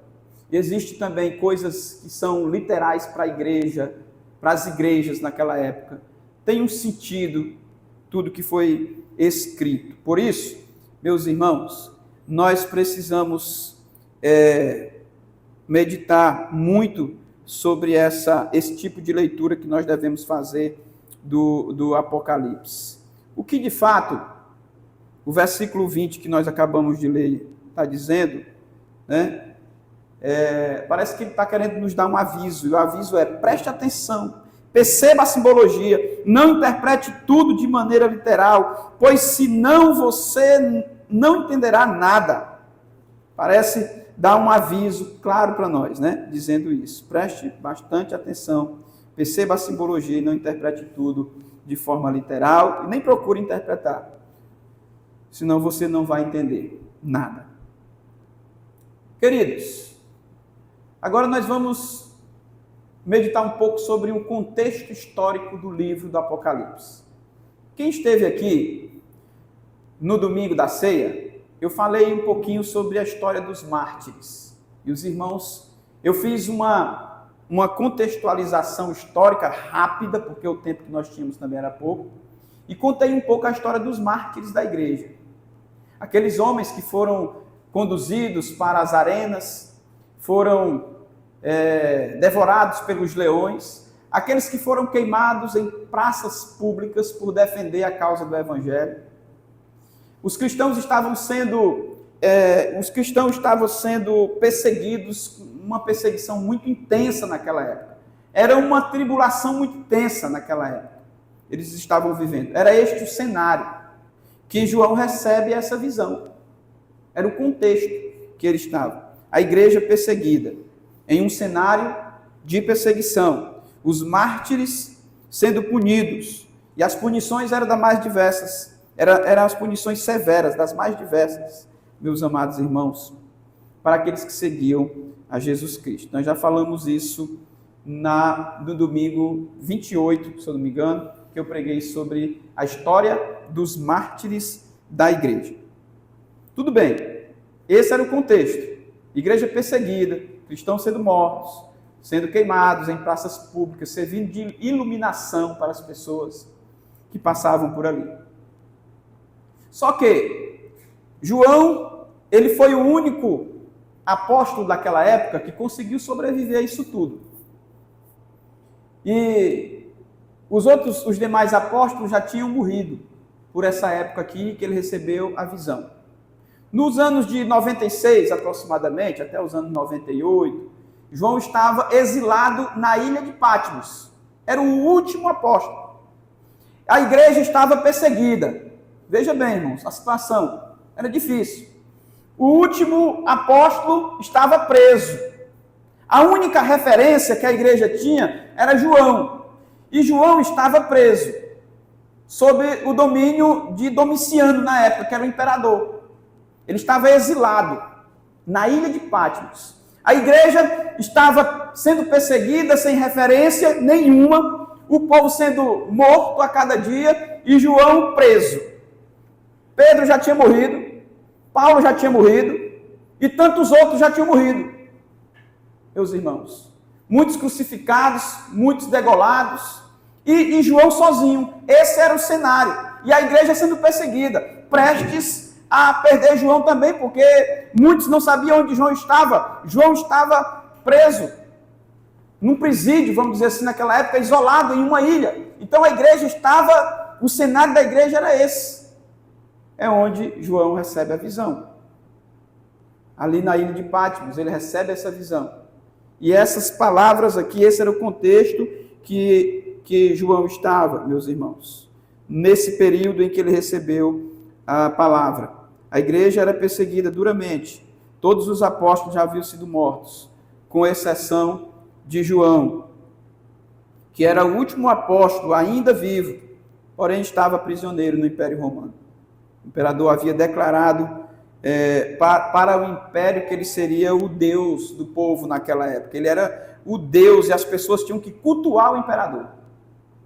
existe também coisas que são literais para a igreja, para as igrejas naquela época. Tem um sentido tudo que foi escrito. Por isso, meus irmãos, nós precisamos meditar muito sobre esse tipo de leitura que nós devemos fazer do Apocalipse. O que de fato o versículo 20 que nós acabamos de ler está dizendo, né? Parece que ele está querendo nos dar um aviso, e o aviso é: preste atenção, perceba a simbologia, não interprete tudo de maneira literal, pois senão você não entenderá nada. Parece dar um aviso claro para nós, né? Dizendo isso. Preste bastante atenção, perceba a simbologia e não interprete tudo de forma literal, e nem procure interpretar, senão você não vai entender nada. Queridos, agora nós vamos meditar um pouco sobre o contexto histórico do livro do Apocalipse. Quem esteve aqui no domingo da ceia, eu falei um pouquinho sobre a história dos mártires. E os irmãos, eu fiz uma contextualização histórica rápida, porque o tempo que nós tínhamos também era pouco, e contei um pouco a história dos mártires da igreja. Aqueles homens que foram conduzidos para as arenas, foram devorados pelos leões, aqueles que foram queimados em praças públicas por defender a causa do Evangelho. Os cristãos estavam sendo perseguidos, uma perseguição muito intensa naquela época. Era uma tribulação muito intensa naquela época. Eles estavam vivendo. Era este o cenário que João recebe essa visão. Era o contexto que ele estava. A igreja perseguida, em um cenário de perseguição. Os mártires sendo punidos. E as punições eram das mais diversas. Eram as punições severas, das mais diversas, meus amados irmãos, para aqueles que seguiam a Jesus Cristo. Nós já falamos isso no domingo 28, se eu não me engano, que eu preguei sobre a história dos mártires da igreja. Tudo bem, esse era o contexto. Igreja perseguida, cristãos sendo mortos, sendo queimados em praças públicas, servindo de iluminação para as pessoas que passavam por ali. Só que João, ele foi o único apóstolo daquela época que conseguiu sobreviver a isso tudo. E os demais apóstolos já tinham morrido por essa época aqui que ele recebeu a visão. Nos anos de 96, aproximadamente, até os anos 98, João estava exilado na ilha de Patmos. Era o último apóstolo. A igreja estava perseguida. Veja bem, irmãos, a situação era difícil. O último apóstolo estava preso. A única referência que a igreja tinha era João. E João estava preso, sob o domínio de Domiciano na época, que era o imperador. Ele estava exilado na ilha de Patmos. A igreja estava sendo perseguida sem referência nenhuma, o povo sendo morto a cada dia e João preso. Pedro já tinha morrido, Paulo já tinha morrido e tantos outros já tinham morrido. Meus irmãos, muitos crucificados, muitos degolados e João sozinho. Esse era o cenário. E a igreja sendo perseguida, prestes a perder João também, porque muitos não sabiam onde João estava. João estava preso num presídio, vamos dizer assim, naquela época, isolado em uma ilha. Então a igreja estava, o cenário da igreja era esse. É onde João recebe a visão. Ali na ilha de Patmos, ele recebe essa visão. E essas palavras aqui, esse era o contexto que João estava, meus irmãos, nesse período em que ele recebeu a palavra. A igreja era perseguida duramente. Todos os apóstolos já haviam sido mortos, com exceção de João, que era o último apóstolo ainda vivo, porém estava prisioneiro no Império Romano. O imperador havia declarado para o império que ele seria o Deus do povo naquela época. Ele era o Deus e as pessoas tinham que cultuar o imperador.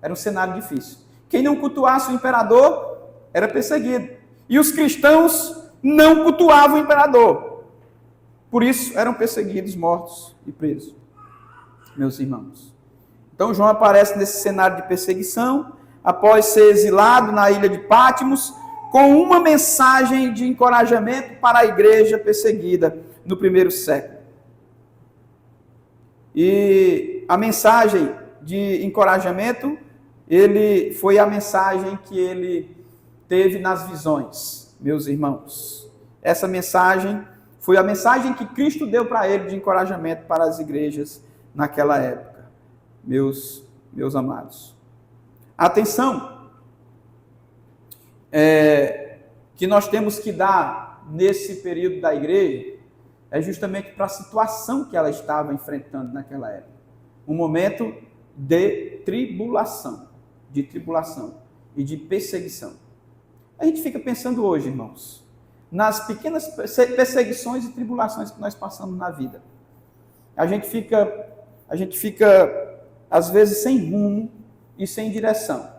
Era um cenário difícil. Quem não cultuasse o imperador era perseguido. E os cristãos não cultuavam o imperador. Por isso eram perseguidos, mortos e presos. Meus irmãos. Então João aparece nesse cenário de perseguição, após ser exilado na ilha de Patmos, com uma mensagem de encorajamento para a igreja perseguida no primeiro século. E a mensagem de encorajamento, foi a mensagem que ele teve nas visões, meus irmãos. Essa mensagem foi a mensagem que Cristo deu para ele de encorajamento para as igrejas naquela época, meus amados. Atenção! Que nós temos que dar nesse período da igreja é justamente para a situação que ela estava enfrentando naquela época. Um momento de tribulação e de perseguição. A gente fica pensando hoje, irmãos, nas pequenas perseguições e tribulações que nós passamos na vida. A gente fica às vezes sem rumo e sem direção.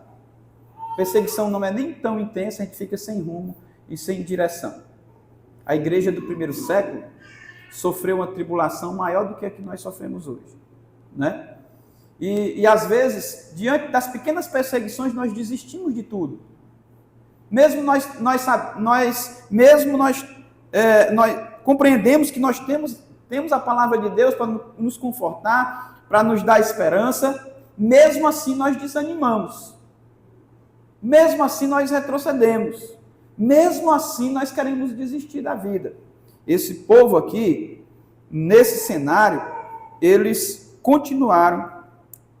Perseguição não é nem tão intensa, a gente fica sem rumo e sem direção. A igreja do primeiro século sofreu uma tribulação maior do que a que nós sofremos hoje, né? E às vezes, diante das pequenas perseguições, nós desistimos de tudo. Mesmo nós compreendemos que nós temos a palavra de Deus para nos confortar, para nos dar esperança, mesmo assim nós desanimamos. Mesmo assim nós retrocedemos. Mesmo assim nós queremos desistir da vida. Esse povo aqui, nesse cenário, eles continuaram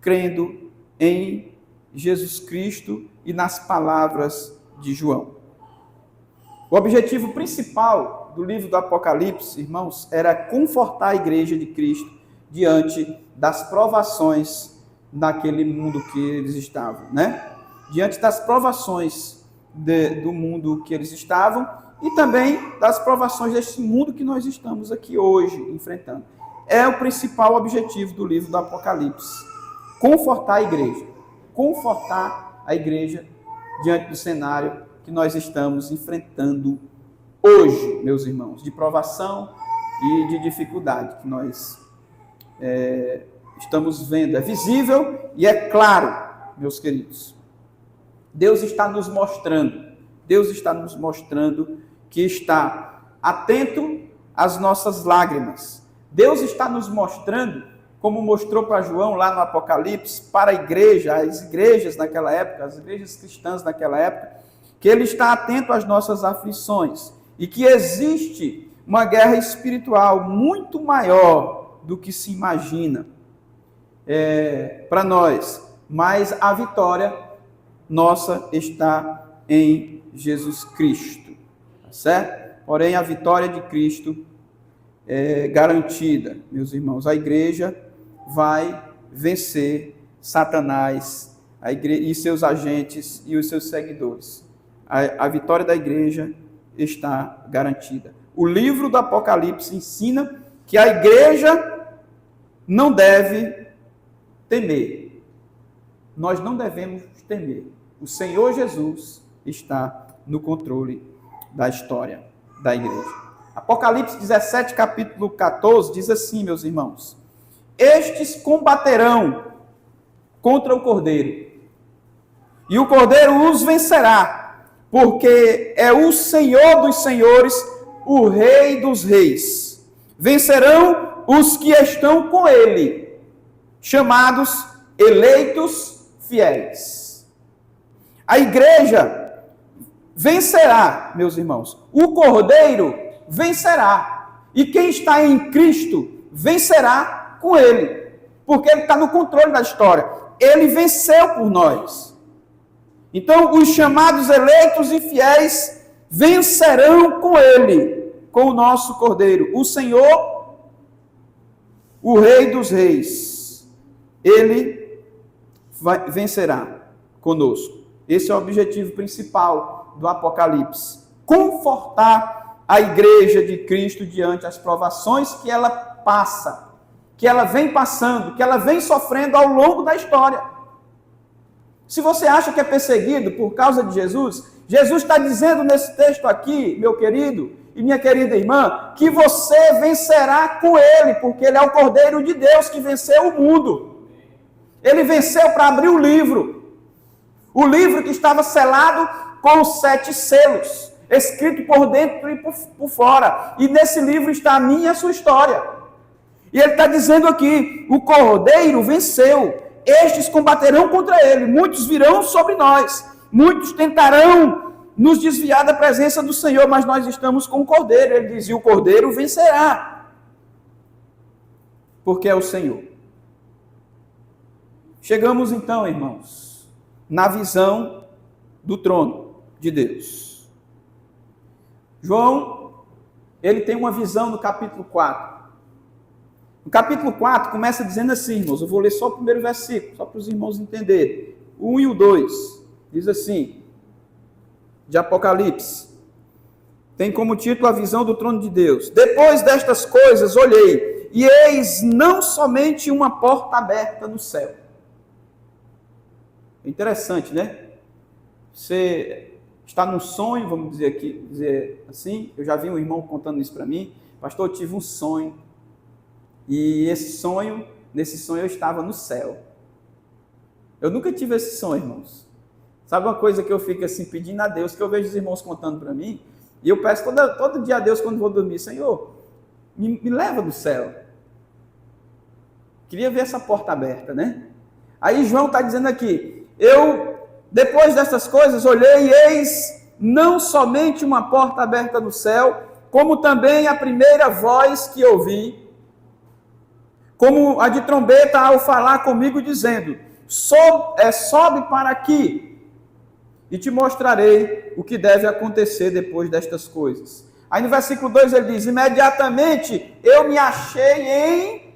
crendo em Jesus Cristo e nas palavras de João. O objetivo principal do livro do Apocalipse, irmãos, era confortar a igreja de Cristo diante das provações naquele mundo que eles estavam, né? Diante das provações do mundo que eles estavam e também das provações desse mundo que nós estamos aqui hoje enfrentando. É o principal objetivo do livro do Apocalipse. Confortar a igreja diante do cenário que nós estamos enfrentando hoje, meus irmãos, de provação, e de dificuldade que nós estamos vendo. É visível e é claro, meus queridos. Deus está nos mostrando que está atento às nossas lágrimas. Deus está nos mostrando, como mostrou para João lá no Apocalipse, para a igreja, as igrejas naquela época, as igrejas cristãs naquela época, que Ele está atento às nossas aflições e que existe uma guerra espiritual muito maior do que se imagina para nós, mas a vitória nossa está em Jesus Cristo, tá certo? Porém, a vitória de Cristo é garantida, meus irmãos. A igreja vai vencer Satanás, a igreja, e seus agentes e os seus seguidores. A vitória da igreja está garantida. O livro do Apocalipse ensina que a igreja não deve temer. Nós não devemos temer. O Senhor Jesus está no controle da história da igreja. Apocalipse 17, capítulo 14, diz assim, meus irmãos: estes combaterão contra o Cordeiro, e o Cordeiro os vencerá, porque é o Senhor dos senhores, o Rei dos reis. Vencerão os que estão com ele, chamados eleitos fiéis. A igreja vencerá, meus irmãos. O Cordeiro vencerá. E quem está em Cristo vencerá com ele, porque ele está no controle da história. Ele venceu por nós. Então, os chamados eleitos e fiéis vencerão com ele, com o nosso Cordeiro. O Senhor, o Rei dos reis, ele vencerá conosco. Esse é o objetivo principal do Apocalipse: confortar a igreja de Cristo diante das provações que ela passa, que ela vem passando, que ela vem sofrendo ao longo da história. Se você acha que é perseguido por causa de Jesus, Jesus está dizendo nesse texto aqui, meu querido e minha querida irmã, que você vencerá com ele, porque ele é o Cordeiro de Deus que venceu o mundo. Ele venceu para abrir o livro que estava selado com os 7 selos, escrito por dentro e por fora. E nesse livro está a minha e a sua história. E ele está dizendo aqui: o Cordeiro venceu. Estes combaterão contra ele. Muitos virão sobre nós. Muitos tentarão nos desviar da presença do Senhor, mas nós estamos com o Cordeiro. Ele diz: e o Cordeiro vencerá, porque é o Senhor. Chegamos então, irmãos, na visão do trono de Deus. João, ele tem uma visão no capítulo 4. No capítulo 4 começa dizendo assim, irmãos, eu vou ler só o primeiro versículo, só para os irmãos entenderem. O 1 e o 2, diz assim, de Apocalipse. Tem como título a visão do trono de Deus. Depois destas coisas olhei, e eis não somente uma porta aberta no céu. Interessante, né? Você está num sonho, vamos dizer assim. Eu já vi um irmão contando isso para mim. Pastor, eu tive um sonho. E nesse sonho eu estava no céu. Eu nunca tive esse sonho, irmãos. Sabe uma coisa que eu fico assim pedindo a Deus, que eu vejo os irmãos contando para mim, e eu peço todo dia a Deus quando vou dormir: Senhor, me leva do céu. Queria ver essa porta aberta, né? Aí João está dizendo aqui: depois dessas coisas, olhei e eis não somente uma porta aberta no céu, como também a primeira voz que ouvi, como a de trombeta ao falar comigo, dizendo: sobe para aqui, e te mostrarei o que deve acontecer depois destas coisas. Aí no versículo 2 ele diz: imediatamente eu me achei em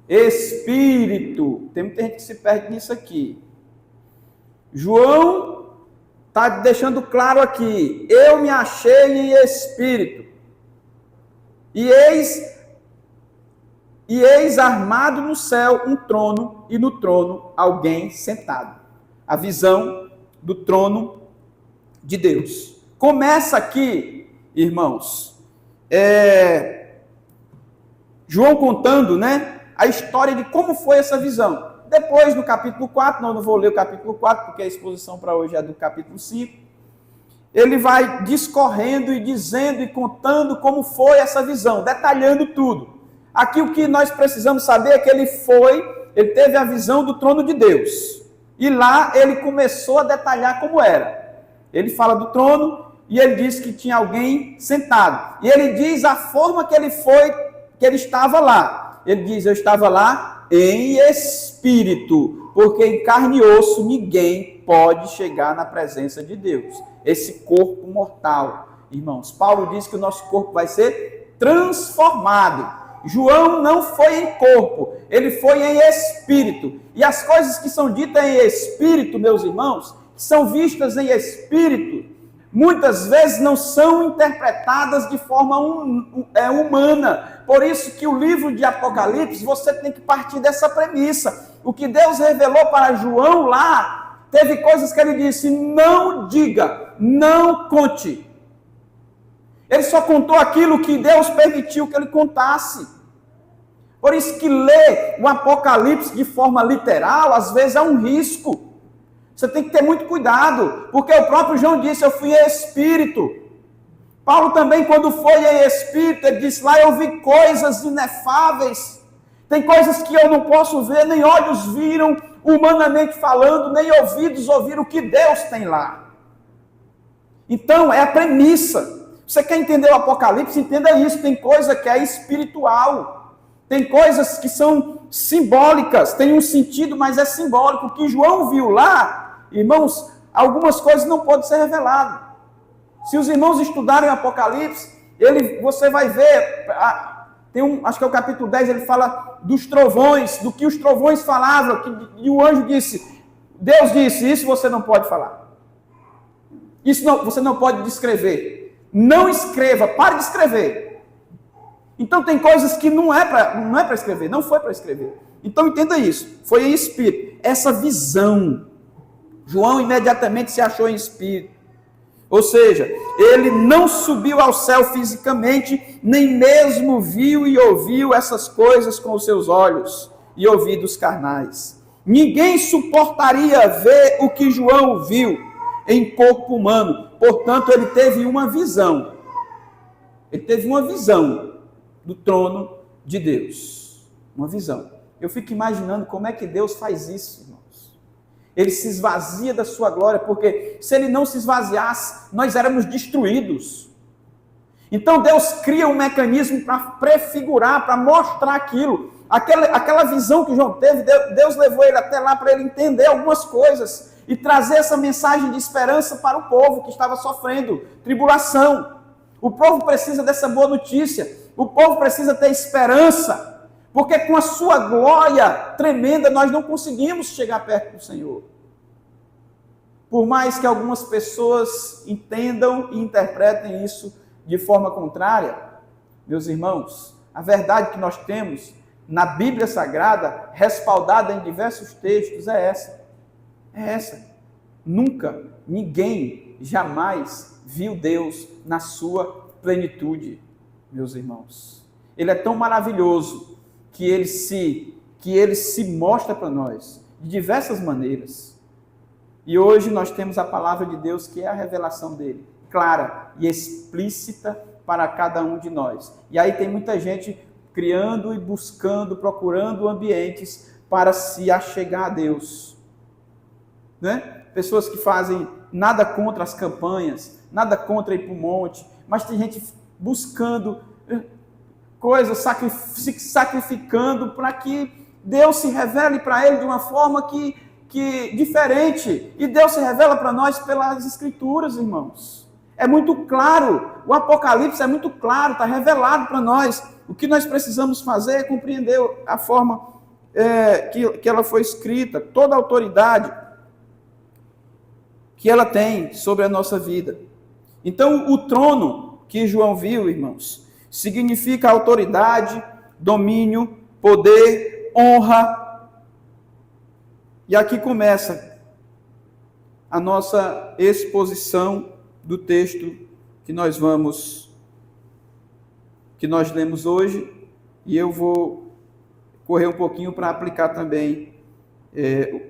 espírito. Tem muita gente que se perde nisso aqui. João está deixando claro aqui: eu me achei em espírito. E eis armado no céu um trono, e no trono alguém sentado. A visão do trono de Deus. Começa aqui, irmãos, João contando, né, a história de como foi essa visão. Depois, no capítulo 4, não vou ler o capítulo 4, porque a exposição para hoje é do capítulo 5, ele vai discorrendo e dizendo e contando como foi essa visão, detalhando tudo. Aqui o que nós precisamos saber é que ele teve a visão do trono de Deus. E lá ele começou a detalhar como era. Ele fala do trono e ele diz que tinha alguém sentado. E ele diz a forma que ele estava lá. Ele diz, eu estava lá em espírito, porque em carne e osso ninguém pode chegar na presença de Deus. Esse corpo mortal. Irmãos, Paulo diz que o nosso corpo vai ser transformado. João não foi em corpo, ele foi em espírito. E as coisas que são ditas em espírito, meus irmãos, que são vistas em espírito, muitas vezes não são interpretadas de forma humana. Por isso que o livro de Apocalipse, você tem que partir dessa premissa. O que Deus revelou para João lá, teve coisas que ele disse, não diga, não conte. Ele só contou aquilo que Deus permitiu que ele contasse. Por isso que ler o Apocalipse de forma literal, às vezes é um risco. Você tem que ter muito cuidado, porque o próprio João disse, eu fui em espírito. Paulo também, quando foi em espírito, ele disse, lá eu vi coisas inefáveis. Tem coisas que eu não posso ver, nem olhos viram, humanamente falando, nem ouvidos ouviram o que Deus tem lá. Então, é a premissa. Você quer entender o Apocalipse? Entenda isso. Tem coisa que é espiritual. Tem coisas que são simbólicas. Tem um sentido, mas é simbólico. O que João viu lá, irmãos, algumas coisas não podem ser reveladas. Se os irmãos estudarem o Apocalipse, você vai ver, acho que é o capítulo 10, ele fala dos trovões, do que os trovões falavam, e o anjo disse, Deus disse, isso você não pode falar. Isso você não pode descrever. Não escreva, pare de escrever. Então tem coisas que não é para escrever, não foi para escrever. Então entenda isso, foi em espírito. Essa visão, João imediatamente se achou em espírito. Ou seja, ele não subiu ao céu fisicamente, nem mesmo viu e ouviu essas coisas com os seus olhos e ouvidos carnais. Ninguém suportaria ver o que João viu em corpo humano. Portanto, ele teve uma visão. Ele teve uma visão do trono de Deus. Uma visão. Eu fico imaginando como é que Deus faz isso, irmãos. Ele se esvazia da sua glória, porque se ele não se esvaziasse, nós éramos destruídos. Então Deus cria um mecanismo para prefigurar, para mostrar aquilo. Aquela visão que João teve, Deus levou ele até lá para ele entender algumas coisas e trazer essa mensagem de esperança para o povo que estava sofrendo tribulação. O povo precisa dessa boa notícia. O povo precisa ter esperança. Porque com a sua glória tremenda, nós não conseguimos chegar perto do Senhor. Por mais que algumas pessoas entendam e interpretem isso de forma contrária, meus irmãos, a verdade que nós temos na Bíblia Sagrada, respaldada em diversos textos, é essa. É essa. Nunca, ninguém, jamais viu Deus na sua plenitude, meus irmãos. Ele é tão maravilhoso que ele se mostra para nós de diversas maneiras. E hoje nós temos a palavra de Deus, que é a revelação dele, clara e explícita para cada um de nós. E aí tem muita gente criando e buscando, procurando ambientes para se achegar a Deus. Né? Pessoas que fazem nada contra as campanhas, nada contra ir para o monte, mas tem gente buscando coisas, se sacrificando para que Deus se revele para ele de uma forma que diferente. E Deus se revela para nós pelas Escrituras, irmãos. É muito claro, o Apocalipse é muito claro, está revelado para nós. O que nós precisamos fazer é compreender a forma que ela foi escrita, toda a autoridade que ela tem sobre a nossa vida. Então, o trono que João viu, irmãos, significa autoridade, domínio, poder, honra. E aqui começa a nossa exposição do texto que nós lemos hoje e eu vou correr um pouquinho para aplicar também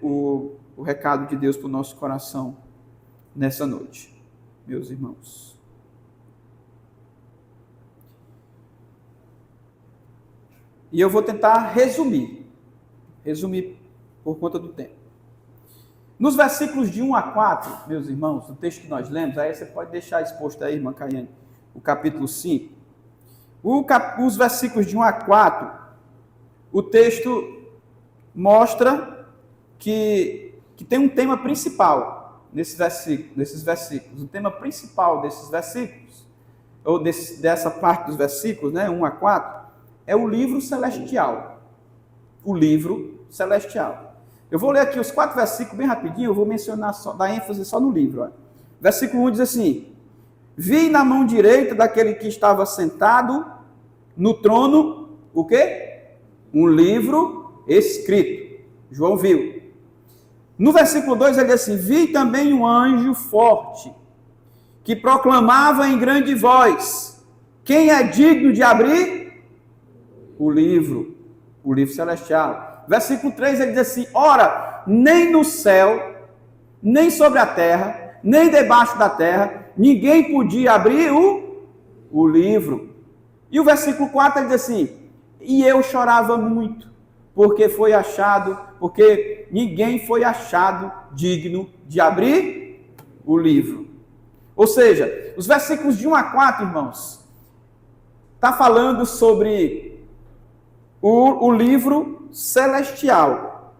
o recado de Deus para o nosso coração nessa noite, meus irmãos. E eu vou tentar resumir por conta do tempo. Nos versículos de 1 a 4, meus irmãos, do texto que nós lemos, aí você pode deixar exposto aí, irmã Caiane, o capítulo 5. Os versículos de 1 a 4, o texto mostra que tem um tema principal nesses versículos. O tema principal desses versículos, ou dessa parte dos versículos, 1 a 4, é o livro celestial. O livro celestial. Eu vou ler aqui os 4 versículos bem rapidinho, eu vou mencionar, dar ênfase só no livro. Ó. Versículo 1 diz assim: vi na mão direita daquele que estava sentado no trono, o quê? Um livro escrito. João viu. No versículo 2 ele diz assim: vi também um anjo forte, que proclamava em grande voz: quem é digno de abrir? O livro celestial. Versículo 3 ele diz assim: ora, nem no céu, nem sobre a terra, nem debaixo da terra, ninguém podia abrir o livro. E o versículo 4 ele diz assim: e eu chorava muito, porque ninguém foi achado digno de abrir o livro. Ou seja, os versículos de 1 a 4, irmãos, está falando sobre o livro celestial.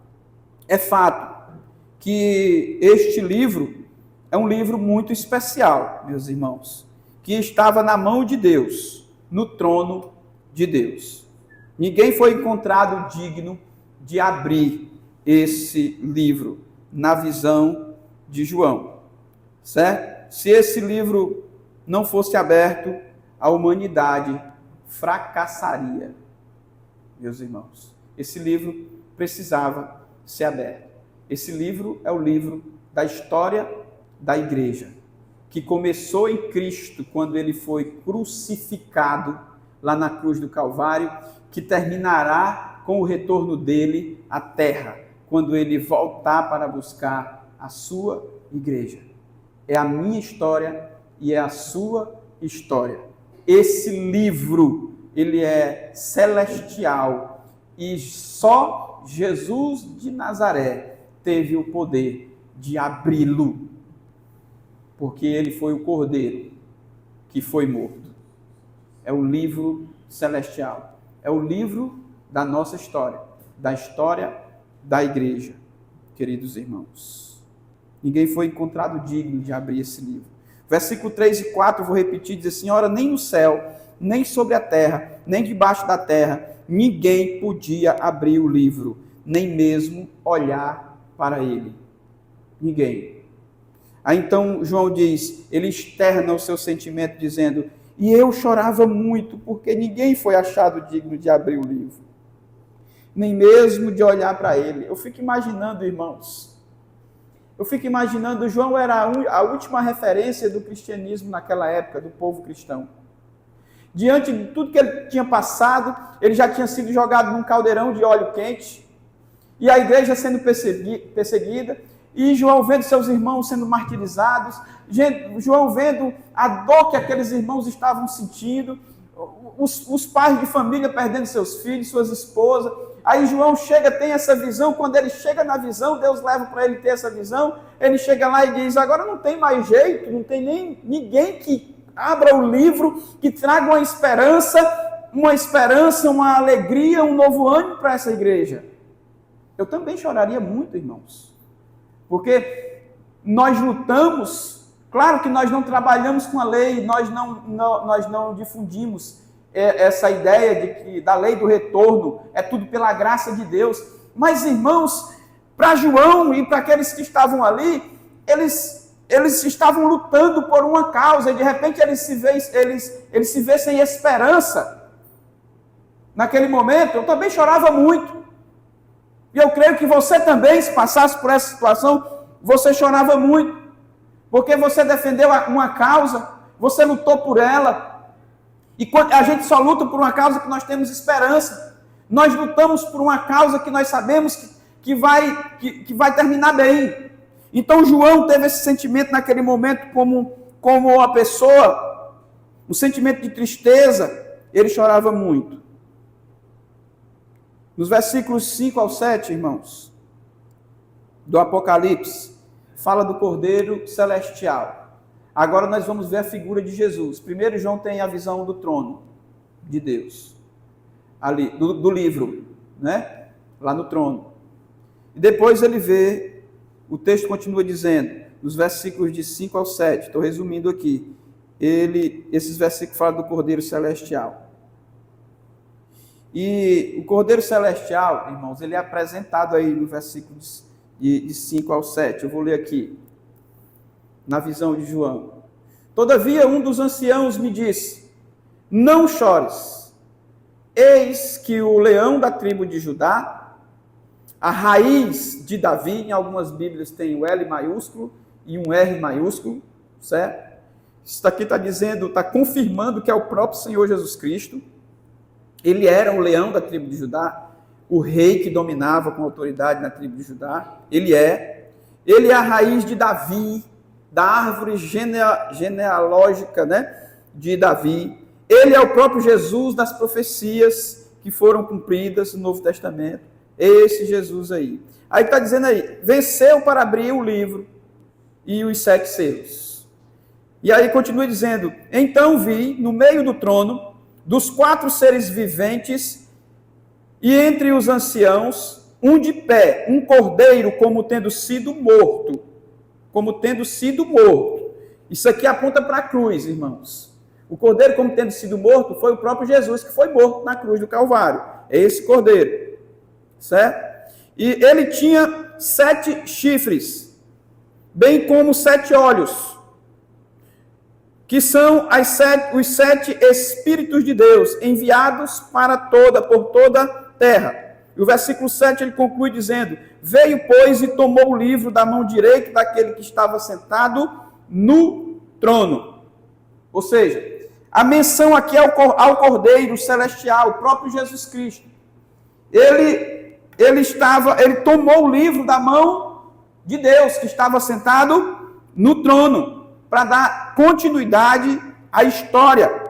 É fato que este livro é um livro muito especial, meus irmãos, que estava na mão de Deus, no trono de Deus. Ninguém foi encontrado digno de abrir esse livro, na visão de João, certo? Se esse livro não fosse aberto, a humanidade fracassaria, meus irmãos. Esse livro precisava ser aberto. Esse livro é o livro da história da igreja, que começou em Cristo, quando ele foi crucificado lá na cruz do Calvário, que terminará com o retorno dele à terra, quando ele voltar para buscar a sua igreja. É a minha história e é a sua história. Esse livro, ele é celestial, e só Jesus de Nazaré teve o poder de abri-lo, porque ele foi o cordeiro que foi morto. É o livro celestial, é o livro da nossa história, da história da igreja, queridos irmãos. Ninguém foi encontrado digno de abrir esse livro. Versículo 3 e 4, eu vou repetir, diz assim: ora, nem no céu, nem sobre a terra, nem debaixo da terra, ninguém podia abrir o livro, nem mesmo olhar para ele. Ninguém. Aí então João diz, ele externa o seu sentimento dizendo: e eu chorava muito, porque ninguém foi achado digno de abrir o livro, nem mesmo de olhar para ele. Eu fico imaginando, irmãos, João era a última referência do cristianismo naquela época, do povo cristão. Diante de tudo que ele tinha passado, ele já tinha sido jogado num caldeirão de óleo quente, e a igreja sendo perseguida, e João vendo seus irmãos sendo martirizados, João vendo a dor que aqueles irmãos estavam sentindo, os pais de família perdendo seus filhos, suas esposas. Aí João tem essa visão. Quando ele chega na visão, Deus leva para ele ter essa visão, ele chega lá e diz: agora não tem mais jeito, não tem nem ninguém que abra o livro, que traga uma esperança, uma alegria, um novo ânimo para essa igreja. Eu também choraria muito, irmãos, porque nós lutamos. Claro que nós não trabalhamos com a lei, nós não difundimos essa ideia da lei do retorno, é tudo pela graça de Deus. Mas, irmãos, para João e para aqueles que estavam ali, eles estavam lutando por uma causa, e de repente eles se vê sem esperança. Naquele momento, eu também chorava muito. E eu creio que você também, se passasse por essa situação, você chorava muito. Porque você defendeu uma causa, você lutou por ela, E quando a gente só luta por uma causa que nós temos esperança. Nós lutamos por uma causa que nós sabemos que vai terminar bem. Então João teve esse sentimento naquele momento como uma pessoa, um sentimento de tristeza. Ele chorava muito. Nos versículos 5 ao 7, irmãos, do Apocalipse, fala do Cordeiro Celestial. Agora nós vamos ver a figura de Jesus. Primeiro João tem a visão do trono de Deus, ali, do livro, né? Lá no trono. E depois ele vê, o texto continua dizendo, nos versículos de 5 ao 7, estou resumindo aqui, esses versículos falam do Cordeiro Celestial. E o Cordeiro Celestial, irmãos, ele é apresentado aí no versículo de 5 ao 7. Eu vou ler aqui, na visão de João. Todavia, um dos anciãos me disse, não chores, eis que o leão da tribo de Judá, a raiz de Davi, em algumas Bíblias tem o L maiúsculo e um R maiúsculo, certo? Isso aqui está dizendo, está confirmando que é o próprio Senhor Jesus Cristo. Ele era o leão da tribo de Judá, o rei que dominava com autoridade na tribo de Judá. Ele é a raiz de Davi, da árvore genealógica, né, de Davi. Ele é o próprio Jesus das profecias que foram cumpridas no Novo Testamento. Esse Jesus aí. Aí está dizendo aí, venceu para abrir o livro e os 7 selos. E aí continua dizendo, então vi no meio do trono, dos 4 seres viventes, e entre os anciãos, um de pé, um cordeiro como tendo sido morto. Como tendo sido morto. Isso aqui aponta para a cruz, irmãos. O cordeiro como tendo sido morto foi o próprio Jesus que foi morto na cruz do Calvário. É esse cordeiro. Certo? E ele tinha 7 chifres, bem como 7 olhos, que são os 7 Espíritos de Deus, enviados por toda a terra. E o versículo 7 ele conclui dizendo, veio, pois, e tomou o livro da mão direita daquele que estava sentado no trono. Ou seja, a menção aqui é ao Cordeiro Celestial, o próprio Jesus Cristo. Ele tomou o livro da mão de Deus, que estava sentado no trono, para dar continuidade à história.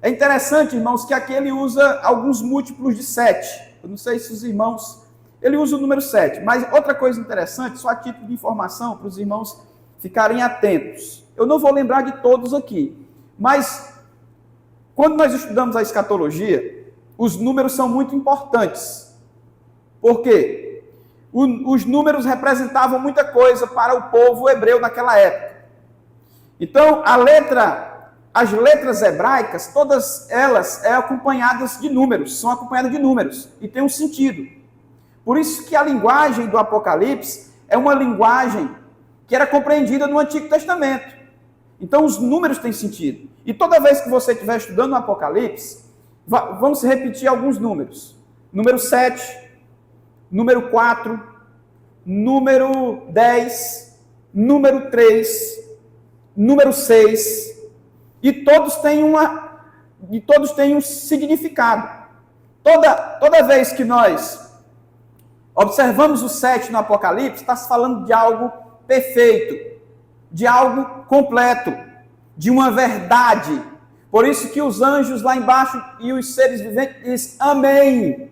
É interessante, irmãos, que aqui ele usa alguns múltiplos de 7. Eu não sei se os irmãos... Ele usa o número 7. Mas outra coisa interessante, só a título de informação, para os irmãos ficarem atentos. Eu não vou lembrar de todos aqui. Mas, quando nós estudamos a escatologia, os números são muito importantes. Por quê? Os números representavam muita coisa para o povo hebreu naquela época. Então, as letras hebraicas, todas elas são acompanhadas de números, e tem um sentido. Por isso que a linguagem do Apocalipse é uma linguagem que era compreendida no Antigo Testamento. Então, os números têm sentido. E toda vez que você estiver estudando o Apocalipse, vão se repetir alguns números. Número 7, número 4, número 10, número 3... número 6, e todos têm um significado. Toda vez que nós observamos o 7 no Apocalipse, está se falando de algo perfeito, de algo completo, de uma verdade. Por isso que os anjos lá embaixo e os seres viventes dizem amém.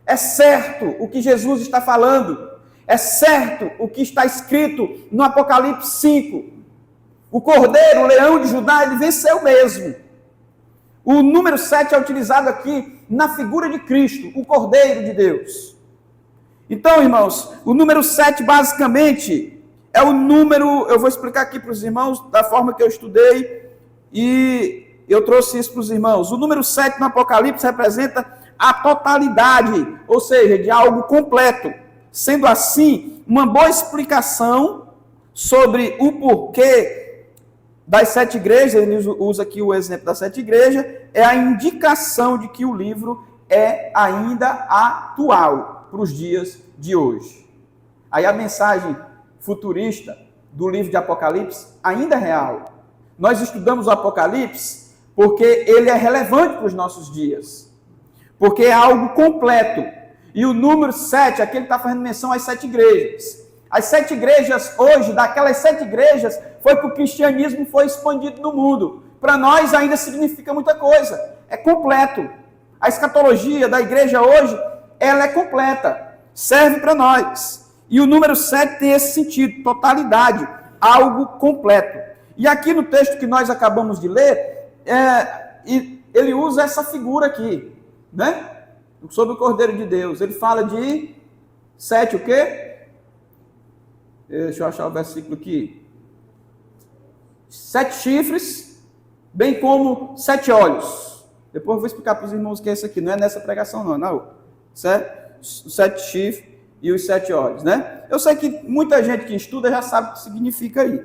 É certo o que Jesus está falando, é certo o que está escrito no Apocalipse 5. O Cordeiro, o leão de Judá, ele venceu mesmo. O número 7 é utilizado aqui na figura de Cristo, o Cordeiro de Deus. Então, irmãos, o número 7 basicamente é o número, eu vou explicar aqui para os irmãos da forma que eu estudei e eu trouxe isso para os irmãos. O número 7 no Apocalipse representa a totalidade, ou seja, de algo completo. Sendo assim, uma boa explicação sobre o porquê das 7 igrejas, ele usa aqui o exemplo das 7 igrejas, é a indicação de que o livro é ainda atual para os dias de hoje. Aí a mensagem futurista do livro de Apocalipse ainda é real. Nós estudamos o Apocalipse porque ele é relevante para os nossos dias, porque é algo completo. E o número 7, aqui ele está fazendo menção às 7 igrejas. As 7 igrejas hoje, daquelas 7 igrejas, foi que o cristianismo foi expandido no mundo. Para nós ainda significa muita coisa, é completo. A escatologia da igreja hoje, ela é completa, serve para nós. E o número 7 tem esse sentido, totalidade, algo completo. E aqui no texto que nós acabamos de ler, ele usa essa figura aqui, né? Sobre o Cordeiro de Deus. Ele fala de 7 o quê? Deixa eu achar o versículo aqui. 7 chifres, bem como 7 olhos. Depois eu vou explicar para os irmãos o que é isso aqui. Não é nessa pregação não. Certo? Os 7 chifres e os 7 olhos, né? Eu sei que muita gente que estuda já sabe o que significa aí.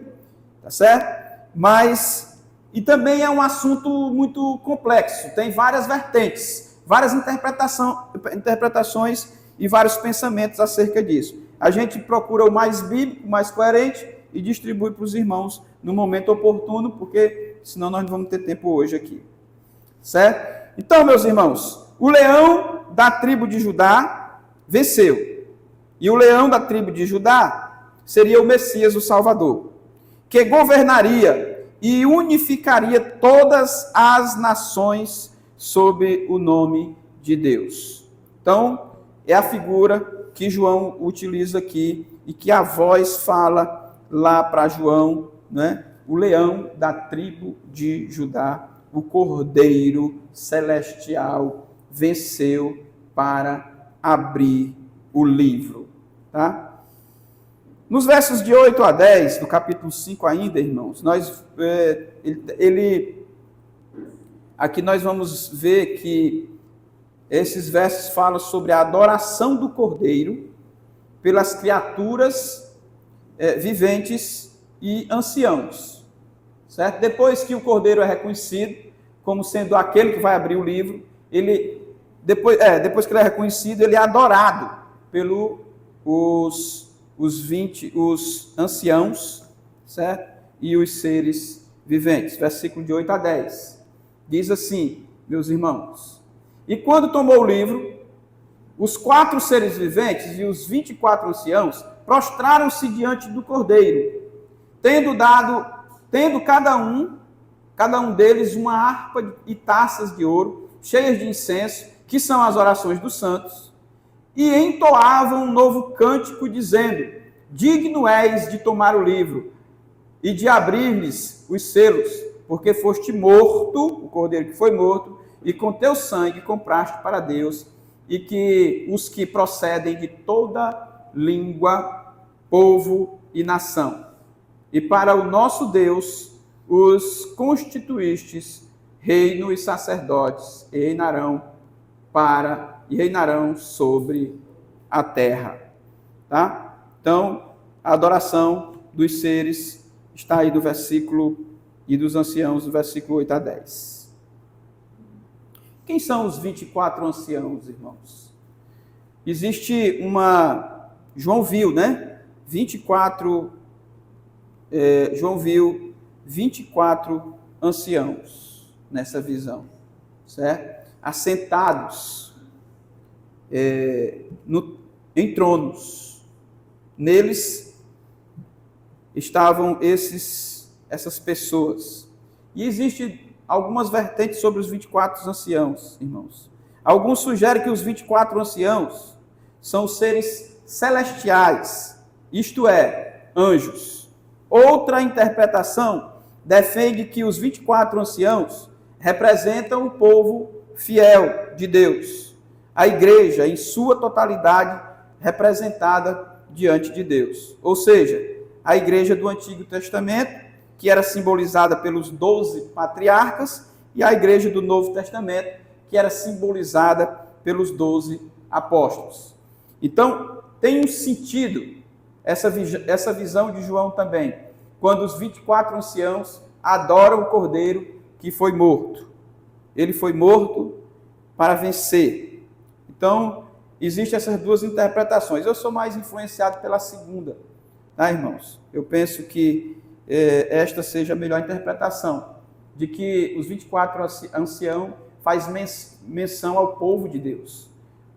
Tá certo? Mas, e também é um assunto muito complexo. Tem várias vertentes, várias interpretações e vários pensamentos acerca disso. A gente procura o mais bíblico, o mais coerente e distribui para os irmãos no momento oportuno, porque senão nós não vamos ter tempo hoje aqui. Certo? Então, meus irmãos, o leão da tribo de Judá venceu. E o leão da tribo de Judá seria o Messias, o Salvador, que governaria e unificaria todas as nações sob o nome de Deus. Então, é a figura que João utiliza aqui e que a voz fala lá para João, né? O leão da tribo de Judá, o Cordeiro celestial, venceu para abrir o livro, tá? Nos versos de 8 a 10, do capítulo 5 ainda, irmãos, aqui nós vamos ver que esses versos falam sobre a adoração do Cordeiro pelas criaturas viventes e anciãos, certo? Depois que o Cordeiro é reconhecido como sendo aquele que vai abrir o livro, depois que ele é reconhecido, ele é adorado pelos os anciãos, certo? E os seres viventes. Versículo de 8 a 10. Diz assim, meus irmãos: e quando tomou o livro, os 4 seres viventes e os 24 anciãos prostraram-se diante do Cordeiro, tendo cada um deles uma harpa e taças de ouro, cheias de incenso, que são as orações dos santos, e entoavam um novo cântico, dizendo: digno és de tomar o livro e de abrir-lhes os selos, porque foste morto, o Cordeiro que foi morto, e com teu sangue compraste para Deus, e que os que procedem de toda língua, povo e nação. E para o nosso Deus os constituístes reino e sacerdotes, e reinarão sobre a terra. Tá? Então, a adoração dos seres está aí do versículo, e dos anciãos, do versículo 8 a 10. Quem são os 24 anciãos, irmãos? Existe João viu, né? João viu 24 anciãos nessa visão, certo? Assentados em tronos. Neles estavam essas pessoas. E existem algumas vertentes sobre os 24 anciãos, irmãos. Alguns sugerem que os 24 anciãos são seres celestiais, isto é, anjos. Outra interpretação defende que os 24 anciãos representam o povo fiel de Deus, a igreja em sua totalidade representada diante de Deus. Ou seja, a igreja do Antigo Testamento, que era simbolizada pelos 12 patriarcas, e a igreja do Novo Testamento, que era simbolizada pelos 12 apóstolos. Então, tem um sentido essa visão de João também, quando os 24 anciãos adoram o Cordeiro que foi morto. Ele foi morto para vencer. Então, existem essas duas interpretações. Eu sou mais influenciado pela segunda, tá, irmãos? Eu penso que esta seja a melhor interpretação, de que os 24 anciãos faz menção ao povo de Deus,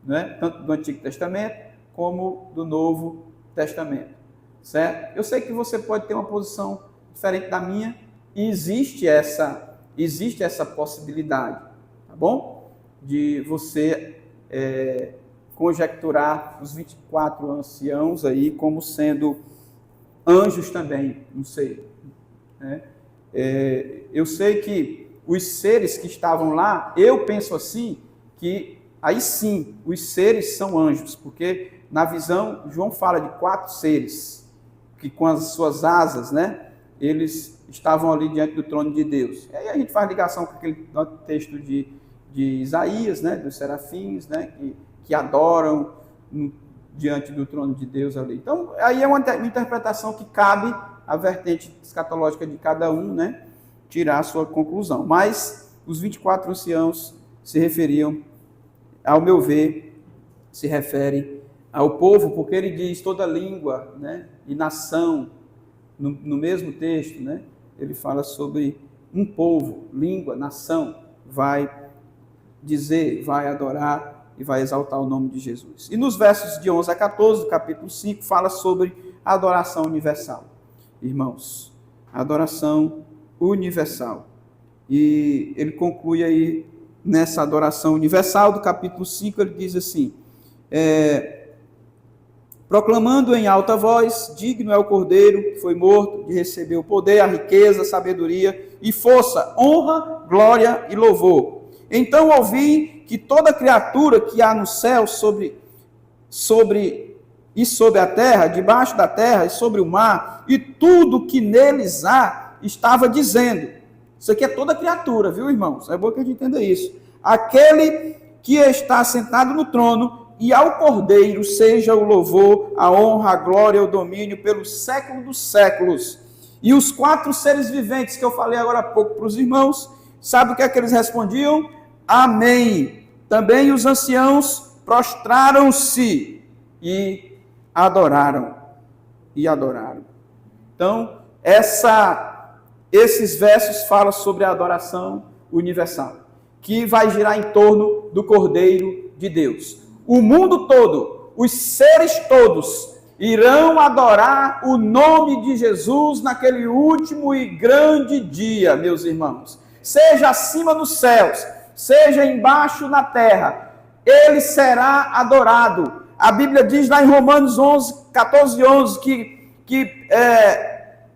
né? Tanto do Antigo Testamento como do Novo Testamento, certo? Eu sei que você pode ter uma posição diferente da minha e existe essa possibilidade, tá bom? De você conjecturar os 24 anciãos aí como sendo anjos também, não sei, né? Eu sei que os seres que estavam lá, eu penso assim, que aí sim, os seres são anjos, porque na visão, João fala de 4 seres, que com as suas asas, né, eles estavam ali diante do trono de Deus. E aí a gente faz ligação com aquele texto de Isaías, né, dos serafins, né, que adoram diante do trono de Deus ali. Então, aí é uma interpretação que cabe à vertente escatológica de cada um, né, tirar a sua conclusão. Mas os 24 anciãos se referiam, ao meu ver, se refere ao povo, porque ele diz toda língua, né, e nação, no mesmo texto, né, ele fala sobre um povo, língua, nação, vai dizer, vai adorar e vai exaltar o nome de Jesus. E nos versos de 11 a 14, do capítulo 5, fala sobre a adoração universal. Irmãos, a adoração universal. E ele conclui aí, nessa adoração universal, do capítulo 5, ele diz assim, proclamando em alta voz, digno é o Cordeiro que foi morto de receber o poder, a riqueza, a sabedoria e força, honra, glória e louvor. Então ouvi que toda criatura que há no céu, sobre a terra, debaixo da terra e sobre o mar, e tudo que neles há, estava dizendo. Isso aqui é toda criatura, viu, irmãos? É bom que a gente entenda isso. Aquele que está sentado no trono, e ao Cordeiro seja o louvor, a honra, a glória, o domínio pelos séculos dos séculos. E os 4 seres viventes que eu falei agora há pouco para os irmãos, sabe o que é que eles respondiam? Amém. Também os anciãos prostraram-se e adoraram. Então, esses versos falam sobre a adoração universal, que vai girar em torno do Cordeiro de Deus. O mundo todo, os seres todos, irão adorar o nome de Jesus naquele último e grande dia, meus irmãos. Seja acima dos céus, seja embaixo na terra, ele será adorado. A Bíblia diz lá em Romanos 14:11,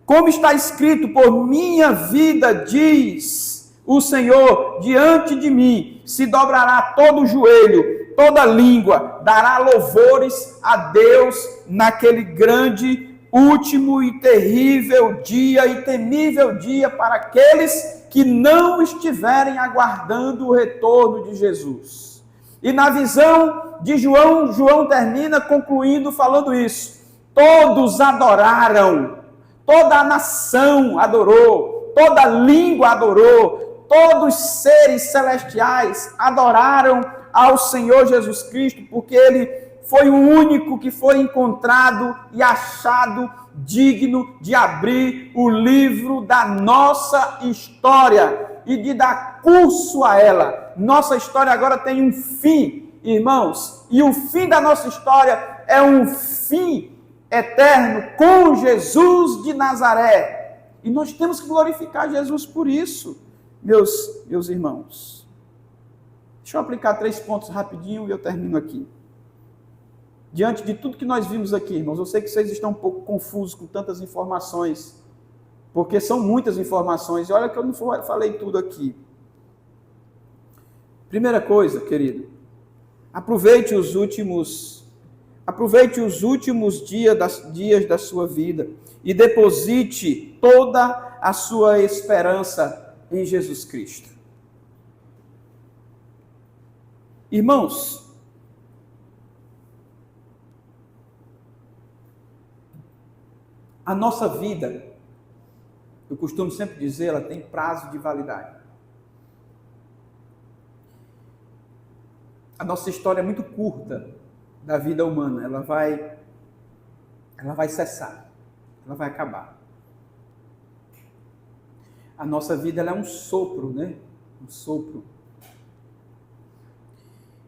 como está escrito, por minha vida, diz o Senhor, diante de mim se dobrará todo o joelho, toda língua dará louvores a Deus naquele grande, último e terrível dia e temível dia para aqueles que não estiverem aguardando o retorno de Jesus. E na visão de João, João termina concluindo falando isso. Todos adoraram, toda a nação adorou, toda a língua adorou, todos os seres celestiais adoraram ao Senhor Jesus Cristo, porque ele foi o único que foi encontrado e achado digno de abrir o livro da nossa história e de dar curso a ela. Nossa história agora tem um fim, irmãos, e o fim da nossa história é um fim eterno com Jesus de Nazaré. E nós temos que glorificar Jesus por isso, meus irmãos. Deixa eu aplicar 3 pontos rapidinho e eu termino aqui. Diante de tudo que nós vimos aqui, irmãos, eu sei que vocês estão um pouco confusos com tantas informações, porque são muitas informações, e olha que eu não falei tudo aqui. Primeira coisa, querido, aproveite os últimos dias da sua vida e deposite toda a sua esperança em Jesus Cristo. Irmãos, a nossa vida, eu costumo sempre dizer, ela tem prazo de validade. A nossa história é muito curta da vida humana, ela vai cessar, ela vai acabar. A nossa vida ela é um sopro, né? Um sopro.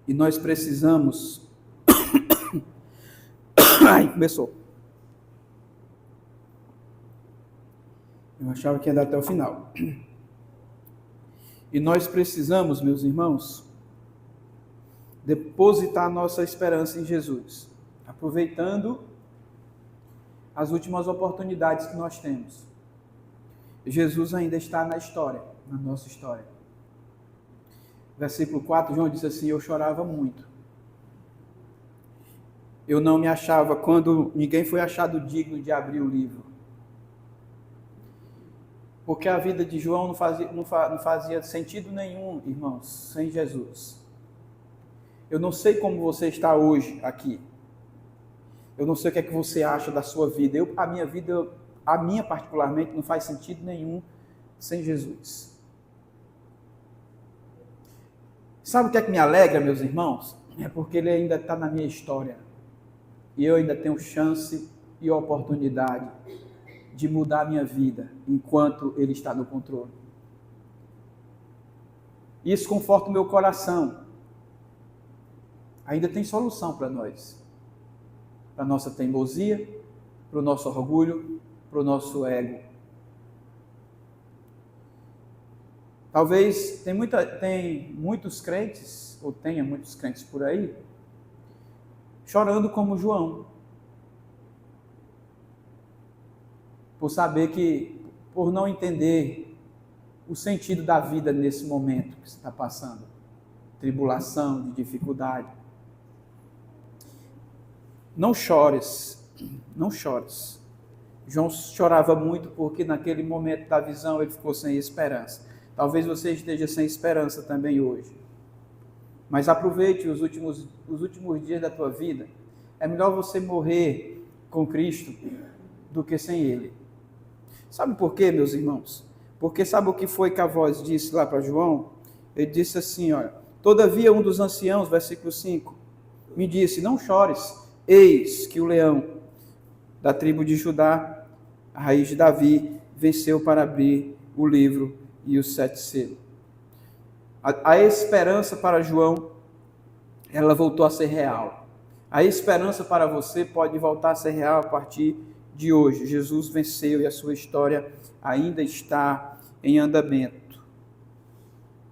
E nós precisamos... Ai, começou. Eu achava que ia dar até o final. E nós precisamos, meus irmãos, depositar nossa esperança em Jesus, aproveitando as últimas oportunidades que nós temos. Jesus ainda está na história, na nossa história. Versículo 4, João disse assim: eu chorava muito. Eu não me achava quando ninguém foi achado digno de abrir o livro. Porque a vida de João não fazia sentido nenhum, irmãos, sem Jesus. Eu não sei como você está hoje aqui. Eu não sei o que é que você acha da sua vida. A minha particularmente, não faz sentido nenhum sem Jesus. Sabe o que é que me alegra, meus irmãos? É porque ele ainda está na minha história. E eu ainda tenho chance e oportunidade de mudar a minha vida enquanto ele está no controle. Isso conforta o meu coração. Ainda tem solução para nós. Para a nossa teimosia, para o nosso orgulho, para o nosso ego. Talvez tem muitos crentes, ou tenha muitos crentes por aí, chorando como João. Por não entender o sentido da vida nesse momento que você está passando. Tribulação, de dificuldade. Não chores, não chores. João chorava muito porque naquele momento da visão ele ficou sem esperança. Talvez você esteja sem esperança também hoje. Mas aproveite os últimos dias da tua vida. É melhor você morrer com Cristo do que sem Ele. Sabe por quê, meus irmãos? Porque sabe o que foi que a voz disse lá para João? Ele disse assim, olha: todavia um dos anciãos, versículo 5, me disse: não chores, eis que o leão da tribo de Judá, a raiz de Davi, venceu para abrir o livro e os 7 selos. A esperança para João, ela voltou a ser real. A esperança para você pode voltar a ser real a partir de hoje. Jesus venceu e a sua história ainda está em andamento.